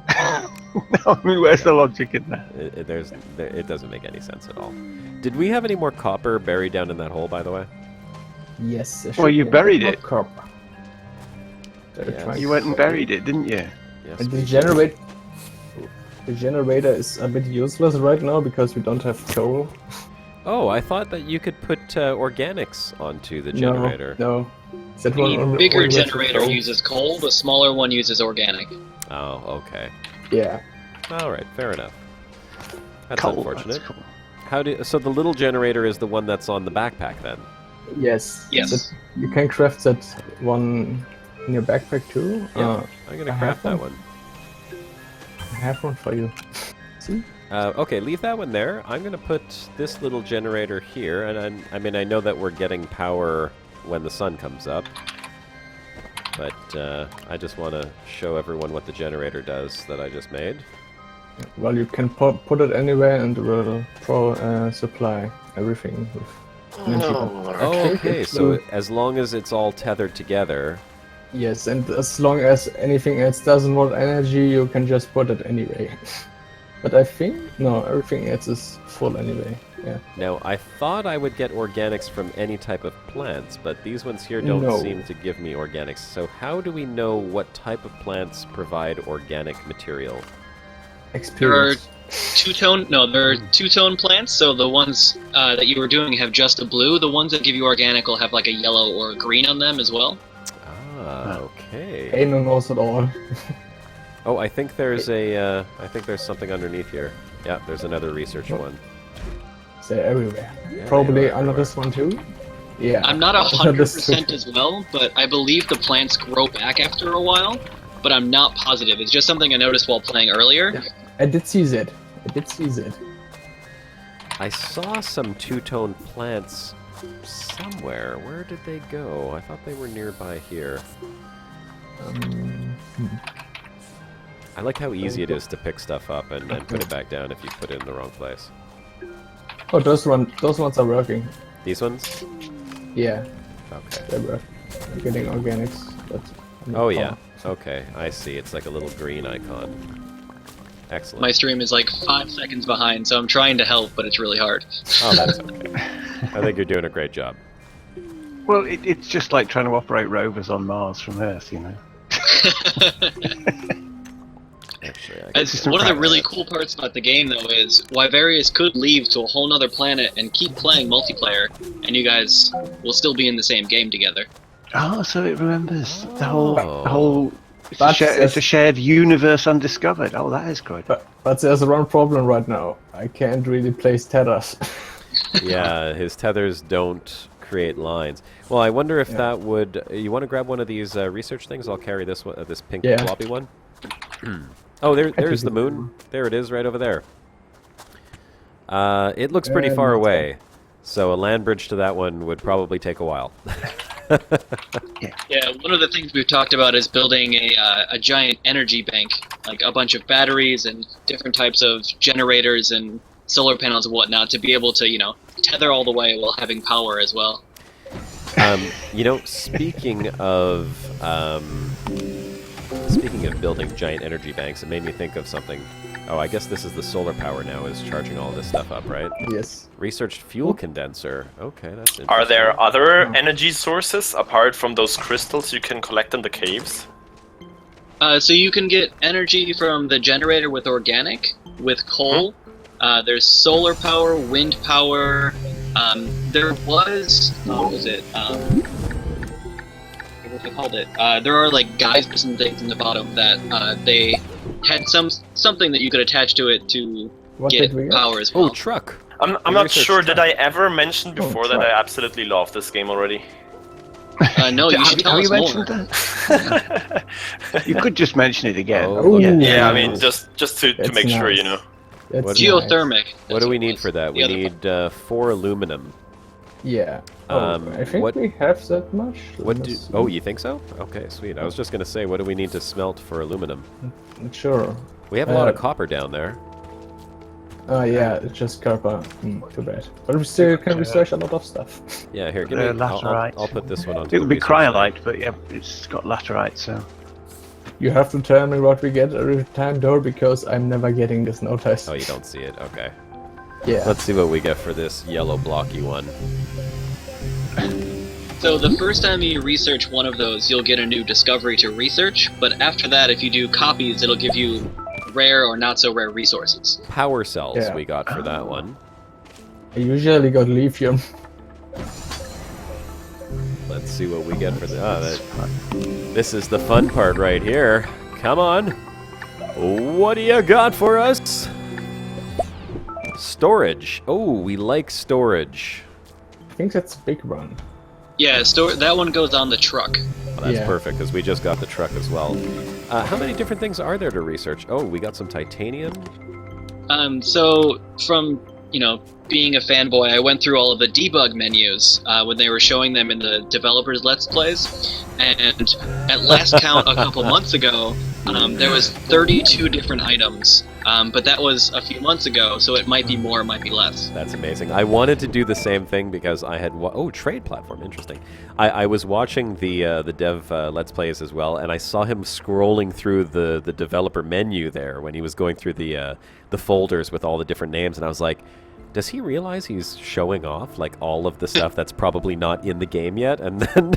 I mean, where's the logic in that? It doesn't make any sense at all. Did we have any more copper buried down in that hole, by the way? Yes. there Well, should you be buried more it. copper. Yes. You went and buried it, didn't you? Yes. And we the generator is a bit useless right now because we don't have coal. Oh, I thought that you could put organics onto the generator. No. That The bigger only generator coal. uses coal, the smaller one uses organic. Oh, okay. Yeah. All right, fair enough. That's Cool, unfortunate. that's cool. So the little generator is the one that's on the backpack then? Yes. Yes. You can craft that one in your backpack too. Yeah, I'm gonna I craft have that one. I have one for you. See? Okay, leave that one there. I'm gonna put this little generator here, and I mean I know that we're getting power when the sun comes up, but I just want to show everyone what the generator does that I just made. Well, you can put it anywhere and it will supply everything with energy. Oh, okay. So as long as it's all tethered together. Yes, and as long as anything else doesn't want energy, you can just put it anyway. But I think no, everything else is full anyway. Yeah. Now I thought I would get organics from any type of plants, but these ones here don't No. seem to give me organics. So how do we know what type of plants provide organic material? There are Experience. two-tone plants, so the ones that you were doing have just a blue. The ones that give you organic will have like a yellow or a green on them as well. Ah, okay. Anon knows it all. Oh, I think there's something underneath here. Yeah, there's another research one. They're everywhere. Yeah, Probably they are under everywhere. this one too. Yeah. I'm not Under this 100% too. as well, but I believe the plants grow back after a while. But I'm not positive. It's just something I noticed while playing earlier. Yeah. I did see that. I saw some two-tone plants somewhere. Where did they go? I thought they were nearby here. I like how easy it is to pick stuff up and put it back down if you put it in the wrong place. Oh, those ones are working. These ones? Yeah, Okay. they work. I'm getting organics. But Oh yeah. Okay, I see. It's like a little green icon. Excellent. My stream is like 5 seconds behind, so I'm trying to help, but it's really hard. Oh, that's okay. I think you're doing a great job. Well, it's just like trying to operate rovers on Mars from Earth, you know. Actually, I It's one of the really cool parts about the game, though, is Wyverius could leave to a whole nother planet and keep playing multiplayer, and you guys will still be in the same game together. Oh, so it remembers the Oh. whole. That's- It's a shared universe undiscovered. Oh, that is good. But there's one problem right now. I can't really place tethers. Yeah, his tethers don't create lines. Well, I wonder if that would... You want to grab one of these research things? I'll carry this one, this pink Yeah. floppy one. Oh, there's the moon. There it is, right over there. It looks pretty far away, so a land bridge to that one would probably take a while. Yeah, one of the things we've talked about is building a giant energy bank, like a bunch of batteries and different types of generators and solar panels and whatnot, to be able to, tether all the way while having power as well. Speaking of building giant energy banks, it made me think of something. Oh, I guess this is the solar power now is charging all this stuff up, right? Yes. Researched fuel condenser. Okay, that's interesting. Are there other energy sources apart from those crystals you can collect in the caves? So you can get energy from the generator with organic, with coal. There's solar power, wind power. There was... What was it? What they called it? There are like geysers and things in the bottom that they had something that you could attach to it to What get did we get? power as well. Oh, truck. I'm The not research sure. Did truck. I ever mention before that I truck. absolutely love this game already? No, you should tell Have us you more. mentioned that? You could just mention it again. Oh, yeah. Yeah, I nice. mean, just to That's make sure, nice. That's What- Geothermic. What that's do we it need was. for that? The We other need 4 aluminum. Yeah. I think what- we have that much. What do? Let's see. Oh, you think so? Okay, sweet. I was just gonna say, what do we need to smelt for aluminum? Not sure. We have a lot of Uh, copper down there. Yeah, it's just copper. Too bad. But we still can research a lot of stuff. Yeah, here, give me. laterite. I'll put this one on. It would be cryolite, but yeah, it's got laterite, so. You have to tell me what we get every time, though, because I'm never getting this notice. Oh, you don't see it. Okay. Yeah. Let's see what we get for this yellow blocky one. So the first time you research one of those, you'll get a new discovery to research, but after that, if you do copies, it'll give you rare or not so rare resources. Power cells Yeah. we got for that one. I usually got lithium. Let's see what we get for the... this is the fun part right here. Come on. What do you got for us? Storage. Oh, we like storage. I think that's a big one. Yeah, that one goes on the truck. Well, that's perfect, because we just got the truck as well. How many different things are there to research? Oh, we got some titanium. So from, being a fanboy, I went through all of the debug menus when they were showing them in the developers' Let's Plays, and at last count a couple months ago, there was 32 different items, but that was a few months ago, so it might be more, it might be less. That's amazing. I wanted to do the same thing because I had... trade platform, interesting. I was watching the dev Let's Plays as well, and I saw him scrolling through the developer menu there when he was going through the folders with all the different names, and I was like, does he realize he's showing off like all of the stuff that's probably not in the game yet? And then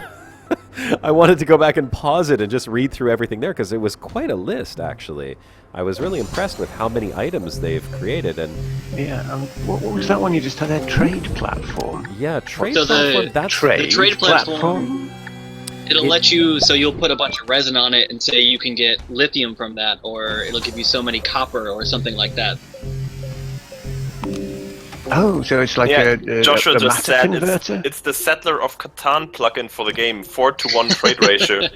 I wanted to go back and pause it and just read through everything there because it was quite a list, actually. I was really impressed with how many items they've created. And yeah, what was that one you just had there? Trade platform. Yeah, trade so platform. That's the trade platform. It'll let you, so you'll put a bunch of resin on it and say you can get lithium from that, or it'll give you so many copper or something like that. Oh, so it's like a Joshua just matter said converter? it's the Settler of Catan plugin for the game, 4-to-1 trade ratio.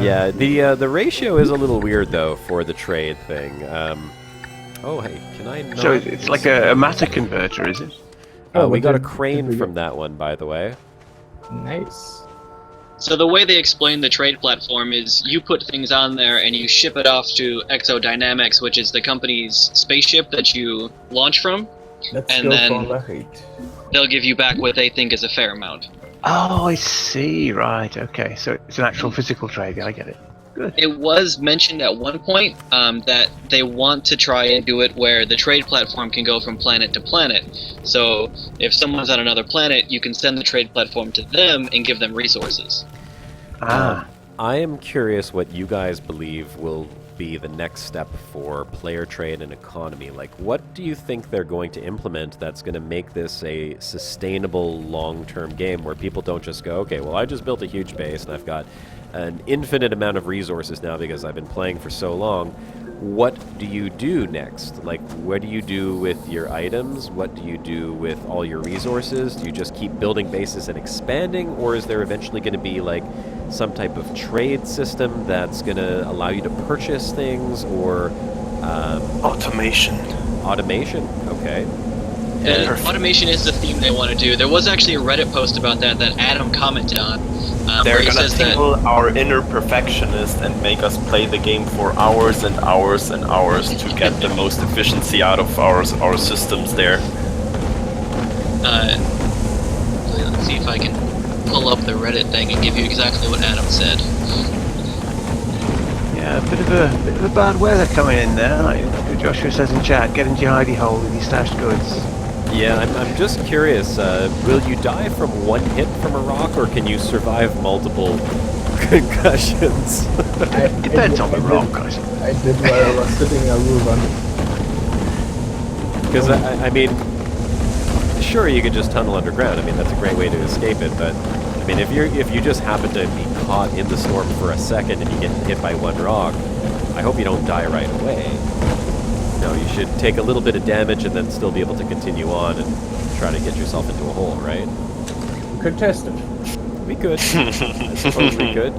Yeah, the ratio is a little weird though for the trade thing. Oh hey, can I? Not So it's like a matter converter, is it? we got a crane from that one, by the way. Nice. So the way they explain the trade platform is you put things on there and you ship it off to Exodynamics, which is the company's spaceship that you launch from. Let's and go then for Lahit. they'll give you back what they think is a fair amount. Oh, I see. Right. Okay. So it's an actual physical trade. I get it. Good. It was mentioned at one point that they want to try and do it where the trade platform can go from planet to planet. So if someone's on another planet, you can send the trade platform to them and give them resources. I am curious what you guys believe will be the next step for player trade and economy. Like, what do you think they're going to implement that's going to make this a sustainable long-term game where people don't just go, okay, well, I just built a huge base and I've got an infinite amount of resources now because I've been playing for so long. What do you do next? Like, what do you do with your items? What do you do with all your resources? Do you just keep building bases and expanding, or is there eventually going to be like some type of trade system that's going to allow you to purchase things, or Automation. automation? Okay. Automation is the theme they want to do. There was actually a Reddit post about that Adam commented on. They're where he gonna says that tingle our inner perfectionist and make us play the game for hours and hours and hours to get the most efficiency out of our systems there. let's see if I can pull up the Reddit thing and give you exactly what Adam said. Yeah, a bit of a bad weather coming in there. Like Joshua says in chat, get into your hidey hole with your stashed goods. Yeah, I'm just curious, will you die from one hit from a rock, or can you survive multiple concussions? It depends on the rock, I suppose. I did while I was sitting in a run. Because, I mean, sure, you could just tunnel underground. I mean, that's a great way to escape it, but, I mean, if you just happen to be caught in the storm for a second and you get hit by one rock, I hope you don't die right away. No, you should take a little bit of damage and then still be able to continue on and try to get yourself into a hole, right? We could test it. We could. I suppose we could.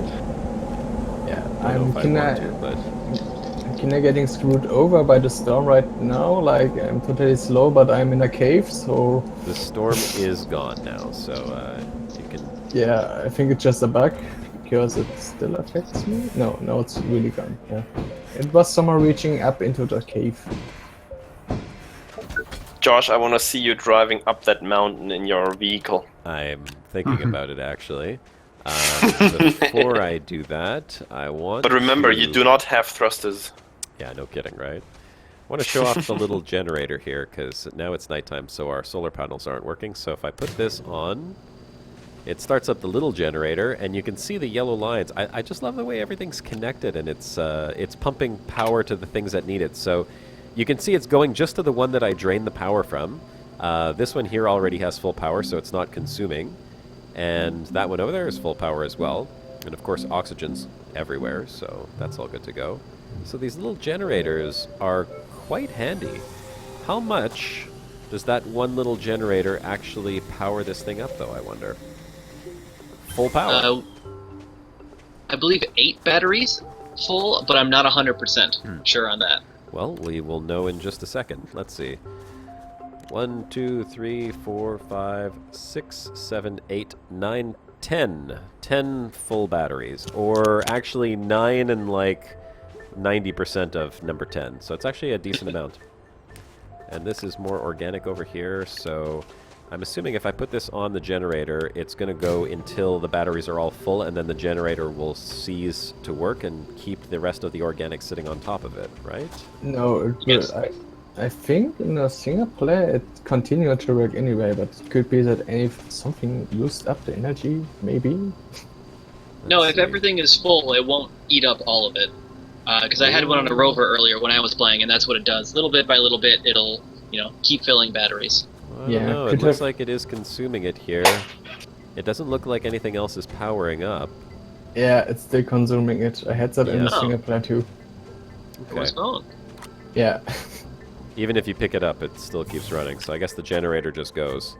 Yeah, I don't know I'm if I want to, but... kinda getting screwed over by the storm right now. Like, I'm totally slow, but I'm in a cave, so... The storm is gone now, so you can... Yeah, I think it's just a bug, because it still affects me. No, it's really gone, yeah. It was someone reaching up into the cave. Josh, I want to see you driving up that mountain in your vehicle. I'm thinking about it, actually. Before I do that, I want But remember, to... you do not have thrusters. Yeah, no kidding, right? I want to show off the little generator here, because now it's nighttime, so our solar panels aren't working. So if I put this on, it starts up the little generator, and you can see the yellow lines. I just love the way everything's connected, and it's pumping power to the things that need it. So You can see it's going just to the one that I drained the power from. This one here already has full power, so it's not consuming. And that one over there is full power as well. And of course, oxygen's everywhere, so that's all good to go. So these little generators are quite handy. How much does that one little generator actually power this thing up, though, I wonder? Full power. I believe 8 batteries full, but I'm not 100% sure on that. Well, we will know in just a second. Let's see. 1, 2, 3, 4, 5, 6, 7, 8, 9, 10. 10 full batteries. Or actually 9 and like 90% of number 10. So it's actually a decent amount. And this is more organic over here, so I'm assuming if I put this on the generator, it's going to go until the batteries are all full, and then the generator will cease to work and keep the rest of the organic sitting on top of it, right? No, Yes. I think in a single player it continued to work anyway, but it could be that something used up the energy, maybe. No, Let's if see. everything is full, it won't eat up all of it. Because I had one on a rover earlier when I was playing, and that's what it does. Little bit by little bit, it'll, keep filling batteries. I Yeah, don't know. It could looks have- like it is consuming it here. It doesn't look like anything else is powering up. Yeah, it's still consuming it. I had that in the Yeah. single player too. I was wrong. Yeah. Even if you pick it up, it still keeps running, so I guess the generator just goes.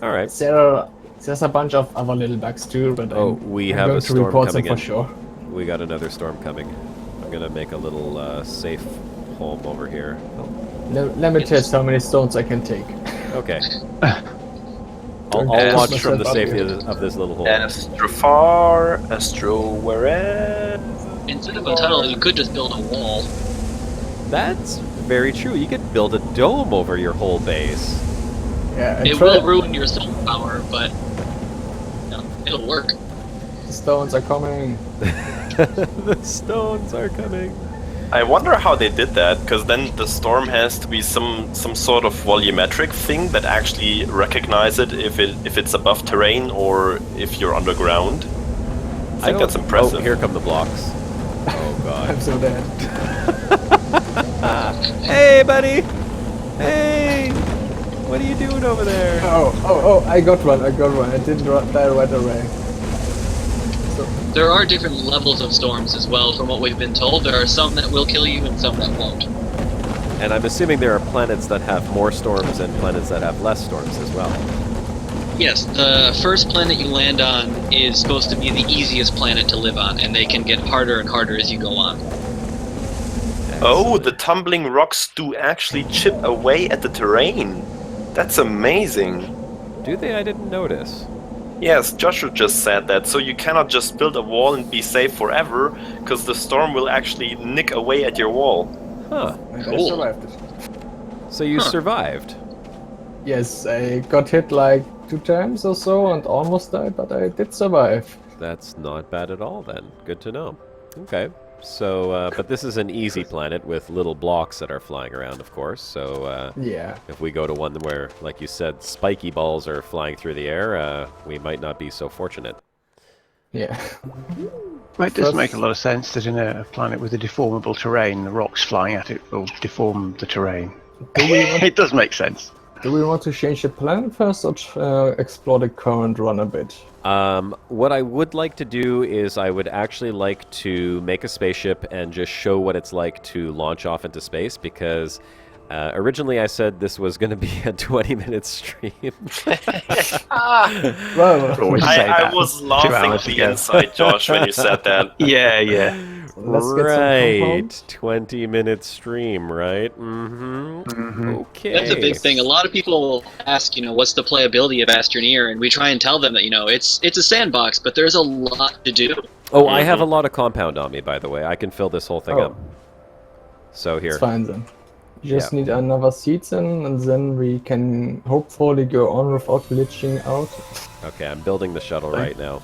All right. There's a bunch of other little bugs too, but Oh, I'm we I'm have going a to storm report coming them in. for sure. We got another storm coming. I'm gonna make a little safe home over here. Let me test how many stones I can take. Okay. Don't I'll push watch from the myself up safety here. of this little hole. Astrofar, Astro wherever. Instead of a tunnel, you could just build a wall. That's very true. You could build a dome over your whole base. Yeah, It will ruin your solar power, but it'll work. The stones are coming. The stones are coming. I wonder how they did that, because then the storm has to be some sort of volumetric thing that actually recognize it if it's above terrain or if you're underground. I think that's impressive. Oh, here come the blocks. Oh god. I'm so dead. Hey, buddy! Hey! What are you doing over there? Oh, I got one. I didn't die right away. There are different levels of storms as well, from what we've been told. There are some that will kill you and some that won't. And I'm assuming there are planets that have more storms and planets that have less storms as well. Yes, the first planet you land on is supposed to be the easiest planet to live on, and they can get harder and harder as you go on. Oh, the tumbling rocks do actually chip away at the terrain. That's amazing. Do they? I didn't notice. Yes, Joshua just said that, so you cannot just build a wall and be safe forever, because the storm will actually nick away at your wall. Huh. And I Cool. survived it. So you survived. Yes, I got hit like 2 times or so and almost died, but I did survive. That's not bad at all then. Good to know. Okay. So, but this is an easy planet with little blocks that are flying around, of course. So, Yeah. if we go to one where, like you said, spiky balls are flying through the air, we might not be so fortunate. Yeah. Well, it does make a lot of sense that in a planet with a deformable terrain, the rocks flying at it will deform the terrain. It does make sense. Do we want to change the plan first or explore the current run a bit? What I would like to do is I would actually like to make a spaceship and just show what it's like to launch off into space, because originally I said this was going to be a 20-minute stream. Well, Always say I that. was 2 laughing hours the ago. inside, Josh, when you said that. Yeah, yeah. let's get some Right, compounds. 20-minute stream, right? Mm-hmm. Okay. That's a big thing. A lot of people will ask, what's the playability of Astroneer, and we try and tell them that, it's a sandbox, but there's a lot to do. Oh, I have a lot of compound on me, by the way. I can fill this whole thing Oh. up. So here. It's fine then. You just Yeah. need another season and then we can hopefully go on without glitching out. Okay, I'm building the shuttle right now.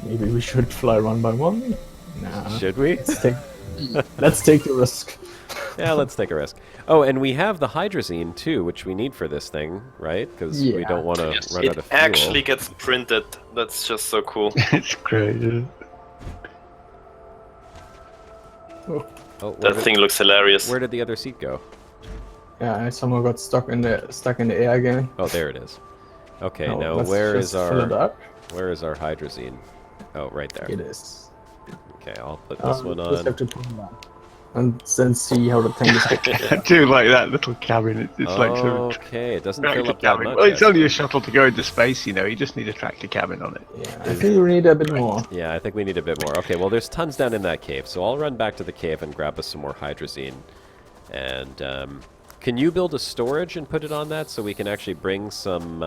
Maybe we should fly one by one? Nah. Should we? Let's take the risk. Yeah, let's take a risk. Oh, and we have the hydrazine too, which we need for this thing, right? Because we Yeah. don't want to Yes. run out It of fuel. actually gets printed. That's just so cool. It's great. Isn't it? Oh, That thing looks hilarious. Where did the other seat go? Yeah, I somehow got stuck in the air again. Oh, there it is. Okay, No, now let's where just is fill it our up. hydrazine? Oh, right there. It is. Okay, I'll put this one Just on. have to put it on. And then see how the tank is. I do like that little cabin. It's like sort of Okay, it doesn't tractor fill up that cabin. much. Well, it's only actually. a shuttle to go into space, you know. You just need a tractor cabin on it. Yeah, I think we need a bit more. Yeah, I think we need a bit more. Okay, well, there's tons down in that cave, so I'll run back to the cave and grab us some more hydrazine. And can you build a storage and put it on that so we can actually bring some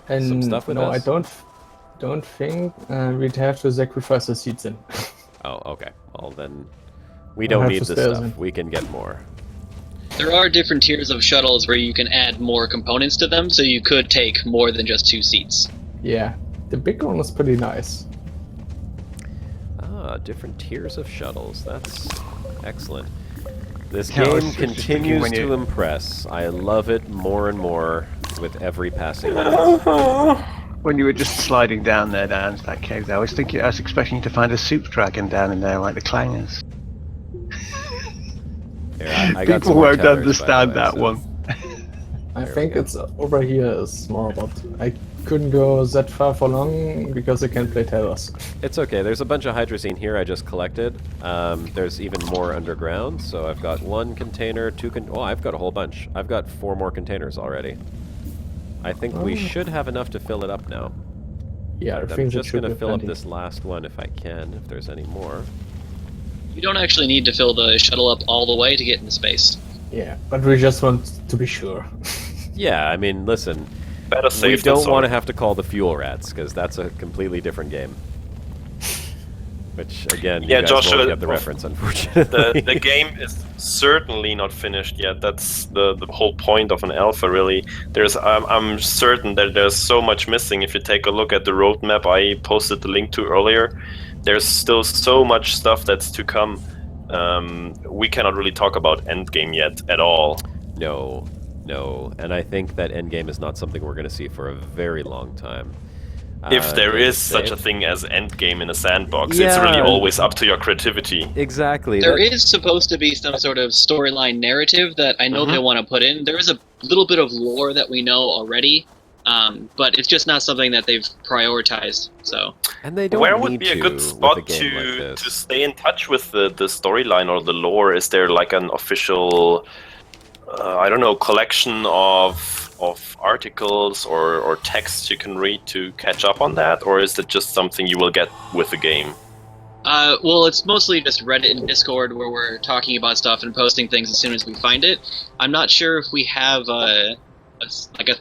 stuff with no, us? I don't think we'd have to sacrifice the seats in. Oh, okay. Well, then we don't have need to this spare stuff. them. We can get more. There are different tiers of shuttles where you can add more components to them, so you could take more than just 2 seats. Yeah, the big one was pretty nice. Ah, different tiers of shuttles. That's excellent. This Yeah, I was game just thinking continues when to you- impress. I love it more and more with every passing minute. When you were just sliding down there, down to that cave there, I was expecting you to find a soup dragon down in there, like the clangers. Here, I got some People more won't tethers, by the understand way, that so- one. I There think we go. it's over here is more, but I couldn't go that far for long because I can't play tethers. It's okay. There's a bunch of hydrazine here I just collected. There's even more underground. So I've got 1 container, 2 oh, I've got a whole bunch. I've got 4 more containers already. I think we Oh. should have enough to fill it up now. Yeah, I And I'm think that just should going to be fill up plenty. this last one if I can, if there's any more. You don't actually need to fill the shuttle up all the way to get into space. Yeah, but we just want to be sure. Yeah, I mean, listen, Better we safe than don't want to sorry. have to call the fuel rats, because that's a completely different game. Which, again, Yeah, you guys Joshua, won't get the reference, unfortunately. The game is certainly not finished yet. That's the whole point of an alpha, really. I'm certain that there's so much missing. If you take a look at the roadmap I posted the link to earlier, there's still so much stuff that's to come. We cannot really talk about Endgame yet at all. No, and I think that Endgame is not something we're going to see for a very long time. If there David, is such a Dave? thing as Endgame in a sandbox, it's Yeah. really always up to your creativity. Exactly. There that- is supposed to be some sort of storyline narrative that I know Mhm. they want to put in. There is a little bit of lore that we know already, but it's just not something that they've prioritized. So And they don't Where need would be a to good with spot a game like to this. stay in touch with the storyline or the lore? Is there like an official, I don't know, collection of articles or texts you can read to catch up on that, or is it just something you will get with the game? well, it's mostly just Reddit and Discord where we're talking about stuff and posting things as soon as we find it. I'm not sure if we have a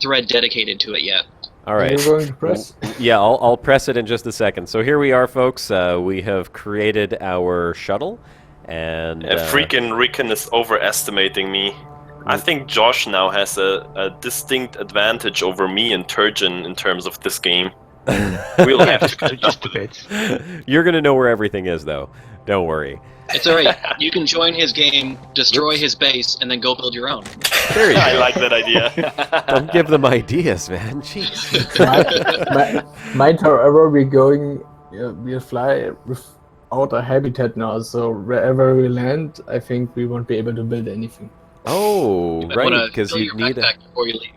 thread dedicated to it yet. All Are right. you going to press? Yeah, I'll press it in just a second. So here we are, folks. We have created our shuttle, and Freaking Rickon is overestimating me. I think Josh now has a distinct advantage over me and Turgeon in terms of this game. We'll have to catch up Just a with it. bit. you're gonna know where everything is, though. Don't worry. It's alright. You can join his game, destroy his base, and then go build your own. There you I go. like that idea. Don't give them ideas, man. Jeez. Might, however, be going. We'll fly without a habitat now, so wherever we land, I think we won't be able to build anything. Oh, You might right, wanna because fill you your need a. backpack before you leave.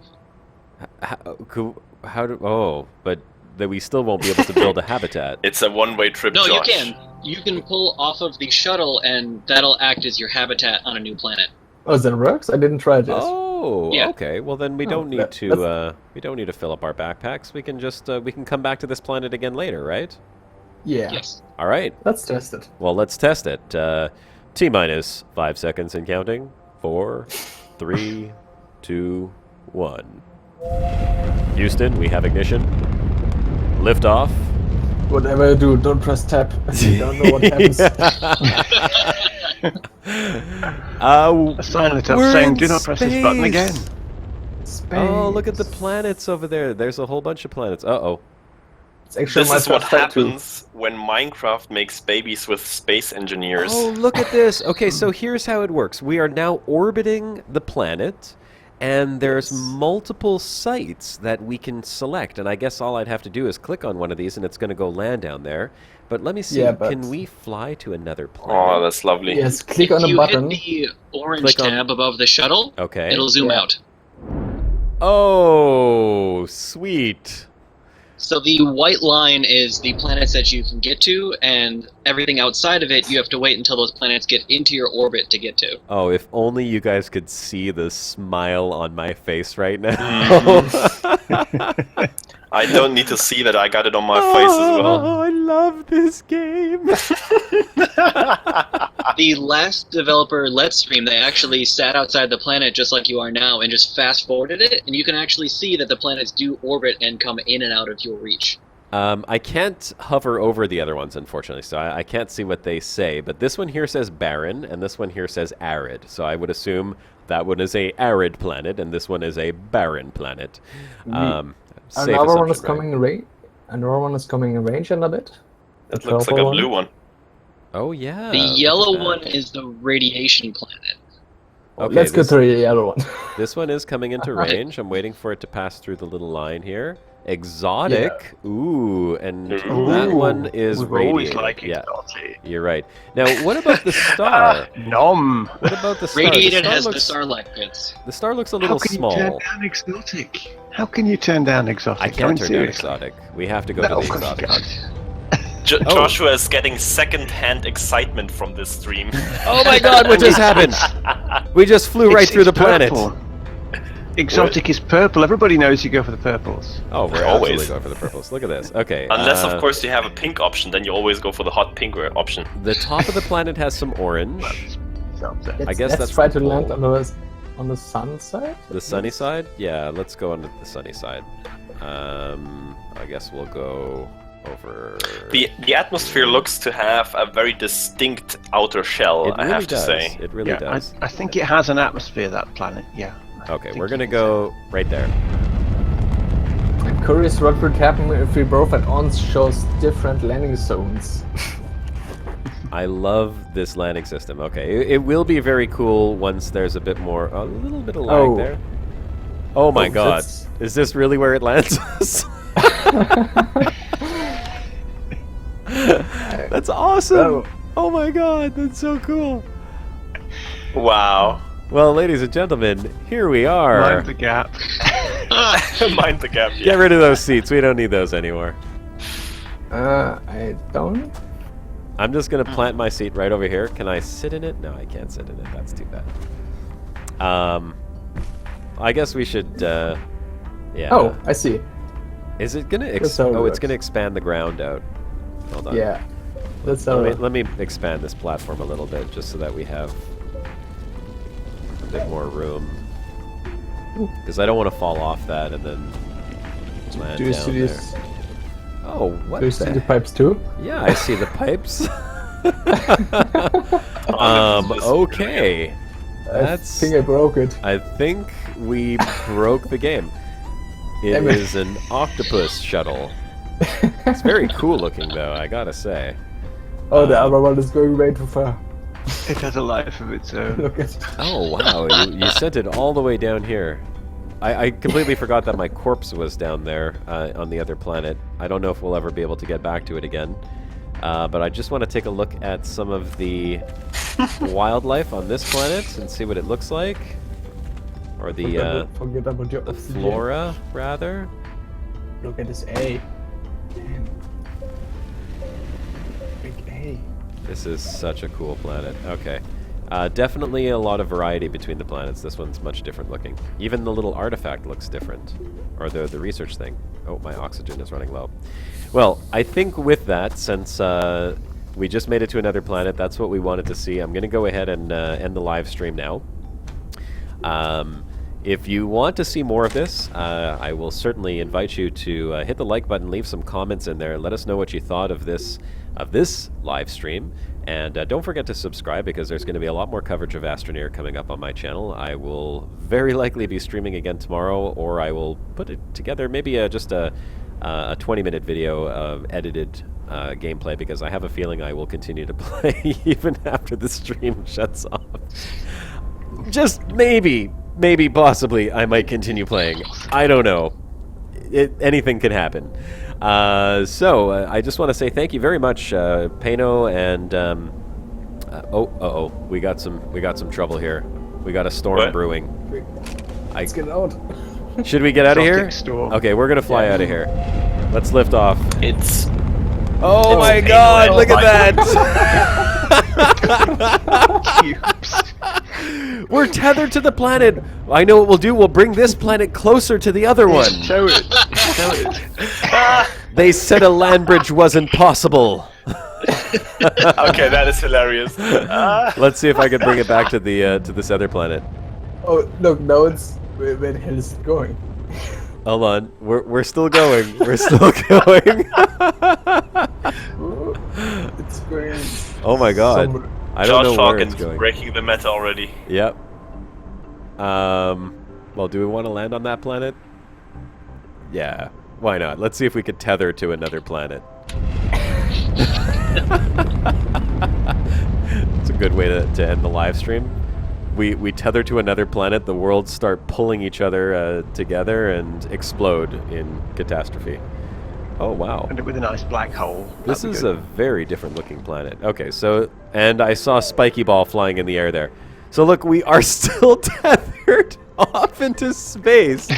How do? Oh, but that we still won't be able to build a habitat. It's a one-way trip, No, Josh. you can. You can pull off of the shuttle, and that'll act as your habitat on a new planet. Oh, that works? I didn't try this. Oh, Yeah. okay. Well, then we Oh, don't need that- to. We don't need to fill up our backpacks. We can just. We can come back to this planet again later, right? Yeah, Yes. All right. let's test it. Well, let's test it. T minus 5 seconds and counting. 4, 3, 2, 1. Houston, we have ignition. Lift off. Whatever you do, don't press tab. You don't know what happens. A sign lit up We're saying, in "Do not press this button again." space. Oh, look at the planets over there. There's a whole bunch of planets. Uh-oh. It's actually This my is what first time too. happens when Minecraft makes babies with space engineers. Oh, look at this. Okay, so here's how it works. We are now orbiting the planet, And there's multiple sites that we can select, and I guess all I'd have to do is click on one of these, and it's going to go land down there. But let me see, can we fly to another planet? Oh, that's lovely. Yes, click on a button. If you hit the orange tab above the shuttle, it'll zoom out. Oh, sweet. So the white line is the planets that you can get to, and everything outside of it, you have to wait until those planets get into your orbit to get to. Oh, if only you guys could see the smile on my face right now. I don't need to see that. I got it on my face as well. Oh, I love this game. The last developer Let's Stream, they actually sat outside the planet just like you are now and just fast forwarded it, and you can actually see that the planets do orbit and come in and out of your reach. I can't hover over the other ones, unfortunately, so I can't see what they say, but this one here says barren, and this one here says arid, so I would assume that one is a arid planet, and this one is a barren planet. Another one is coming in range. Another one is coming in range in a bit. That looks like a blue one. Oh yeah. The yellow one is the radiation planet. Okay, let's go to the other one. This one is coming into range. I'm waiting for it to pass through the little line here. Exotic. Yeah. Ooh, and that one is radiating. Like exotic. You're right. Now, what about the star? Nom. What about the star? Radiated has the star-like bits. The star looks a little small. How can you turn down exotic? How can you turn down exotic? I can't turn down exotic. We have to go to the exotic. Joshua is getting second-hand excitement from this stream. Oh my god, what just happened? We just flew right through the planet. Exotic is purple. Everybody knows you go for the purples. Oh, we're always going for the purples. Look at this. Okay. Unless, of course, you have a pink option, then you always go for the hot pink option. The top of the planet has some orange. I guess let's try to land on the sun side? The sunny side? Yeah, let's go on the sunny side. I guess we'll go over... The atmosphere looks to have a very distinct outer shell, I have to say. It really does. I think it has an atmosphere, that planet, yeah. Okay, we're gonna go right there. I'm curious what would happen if we both at once shows different landing zones. I love this landing system. Okay, it will be very cool once there's a little bit of lag there. Oh my god, is this really where it lands us? That's awesome! Oh my god, that's so cool! Wow. Well, ladies and gentlemen, here we are. Mind the gap. Mind the gap, yeah. Get rid of those seats. We don't need those anymore. I don't. I'm just going to plant my seat right over here. Can I sit in it? No, I can't sit in it. That's too bad. I guess we should, yeah. Oh, I see. Is it going to... it's going to expand the ground out. Hold on. Yeah. Let me expand this platform a little bit, just so that we have a bit more room. Because I don't want to fall off that and then land Do you down see there. this? Oh, what Do you see the pipes too? Yeah, I see the pipes. Okay. I think I broke it. I think we broke the game. It is an octopus shuttle. It's very cool looking, though, I gotta say. Oh, the other one is going way too far. It has a life of its own. Look at it. Oh, wow. You sent it all the way down here. I completely forgot that my corpse was down there on the other planet. I don't know if we'll ever be able to get back to it again. But I just want to take a look at some of the wildlife on this planet and see what it looks like. Or the flora, rather. Look at this A. Damn. Big A. This is such a cool planet. Okay. Definitely a lot of variety between the planets. This one's much different looking. Even the little artifact looks different. Or the research thing. Oh, my oxygen is running low. Well, I think with that, since we just made it to another planet, that's what we wanted to see. I'm going to go ahead and end the live stream now. If you want to see more of this, I will certainly invite you to hit the like button, leave some comments in there, let us know what you thought of this live stream. And don't forget to subscribe, because there's going to be a lot more coverage of Astroneer coming up on my channel. I will very likely be streaming again tomorrow, or I will put it together, maybe just a 20-minute video of edited gameplay, because I have a feeling I will continue to play even after the stream shuts off. Just maybe maybe, possibly, I might continue playing. I don't know. Anything can happen. So I just want to say thank you very much, Pano, and we got some trouble here. We got a storm brewing. Let's get out. Should we get out of here? Storm. Okay, we're gonna fly out of here. Let's lift off. It's Oh my God! Look at that! We're tethered to the planet. I know what we'll do. We'll bring this planet closer to the other one. Show it. Show it. They said a land bridge wasn't possible. Okay, that is hilarious. Let's see if I can bring it back to the to this other planet. Oh, look, now it's... Where the hell is it going? Hold on, we're still going. We're still going. It's going... Oh my God! somewhere. I don't know Josh where it's Hawkins going. breaking the meta already. Yep. Well, do we want to land on that planet? Yeah. Why not? Let's see if we could tether to another planet. It's a good way to end the live stream. We tether to another planet, the worlds start pulling each other together and explode in catastrophe. Oh, wow. And with a nice black hole. This is a very different looking planet. Okay, so, and I saw Spiky Ball flying in the air there. So look, we are still tethered off into space.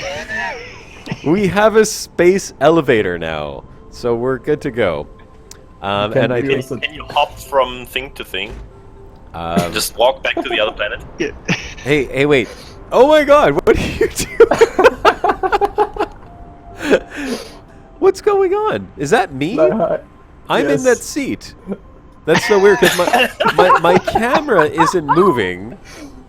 We have a space elevator now, so we're good to go. And I think... Can you hop from thing to thing? Just walk back to the other planet? Yeah. Hey, wait. Oh my God, what are you doing? What's going on? Is that me? I'm in that seat. That's so weird because my camera isn't moving.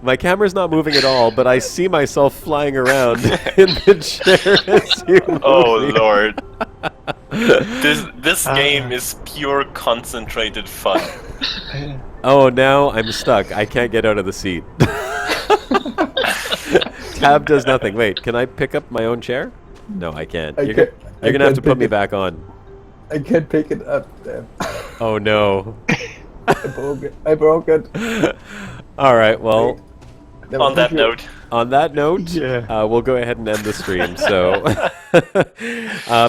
My camera's not moving at all, but I see myself flying around in the chair as you move. Oh Lord. This game is pure concentrated fun. Oh, now I'm stuck. I can't get out of the seat. Tab does nothing. Wait, can I pick up my own chair? No, I can't. You're going to have to put me back on. I can't pick it up. Damn. Oh, no. I broke it. All right, well... On that note, Yeah. we'll go ahead and end the stream. So,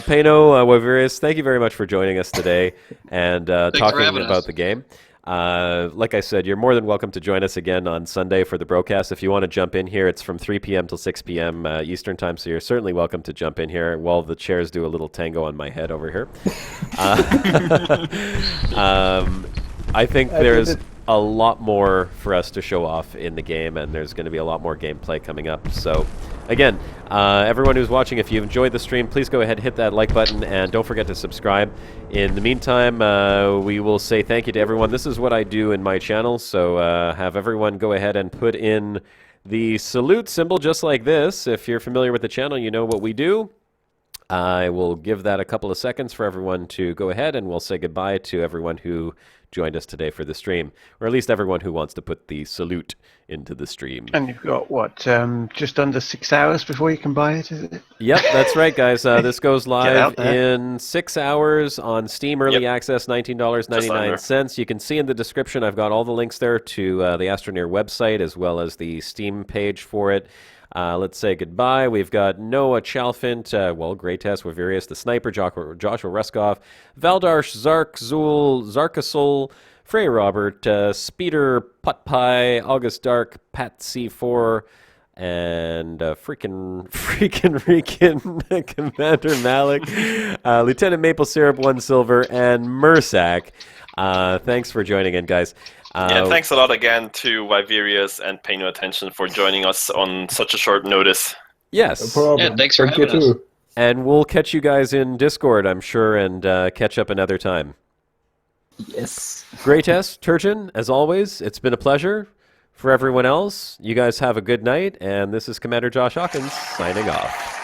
Pano, Wavirius, thank you very much for joining us today and talking about the game. Like I said, you're more than welcome to join us again on Sunday for the broadcast. If you want to jump in here, it's from 3 p.m. till 6 p.m. Eastern time, so you're certainly welcome to jump in here while the chairs do a little tango on my head over here. I think there's a lot more for us to show off in the game, and there's going to be a lot more gameplay coming up. So, again, everyone who's watching, if you've enjoyed the stream, please go ahead and hit that like button, and don't forget to subscribe. In the meantime, we will say thank you to everyone. This is what I do in my channel, so have everyone go ahead and put in the salute symbol just like this. If you're familiar with the channel, you know what we do. I will give that a couple of seconds for everyone to go ahead, and we'll say goodbye to everyone who joined us today for the stream, or at least everyone who wants to put the salute into the stream. And you've got, what, just under 6 hours before you can buy it, is it? Yep, that's right, guys. This goes live in 6 hours on Steam Early Access, $19.99. You can see in the description, I've got all the links there to the Astroneer website, as well as the Steam page for it. Let's say goodbye. We've got Noah Chalfant, Greytest, Wavirius, the Sniper, Joshua Ruskoff, Valdarsh, Zark, Zul, Zarkasol, Frey Robert, Speeder, Putpie, August Dark, Pat C4, and freaking Commander Malik, Lieutenant Maple Syrup, 1 Silver, and Mursak. Thanks for joining in, guys. Thanks a lot again to Vivirius and Paying No Attention for joining us on such a short notice. Yes. No problem. Yeah, thanks for having us. And we'll catch you guys in Discord, I'm sure, and catch up another time. Yes. Greytest, Turgeon, as always, it's been a pleasure. For everyone else, you guys have a good night, and this is Commander Josh Hawkins signing off.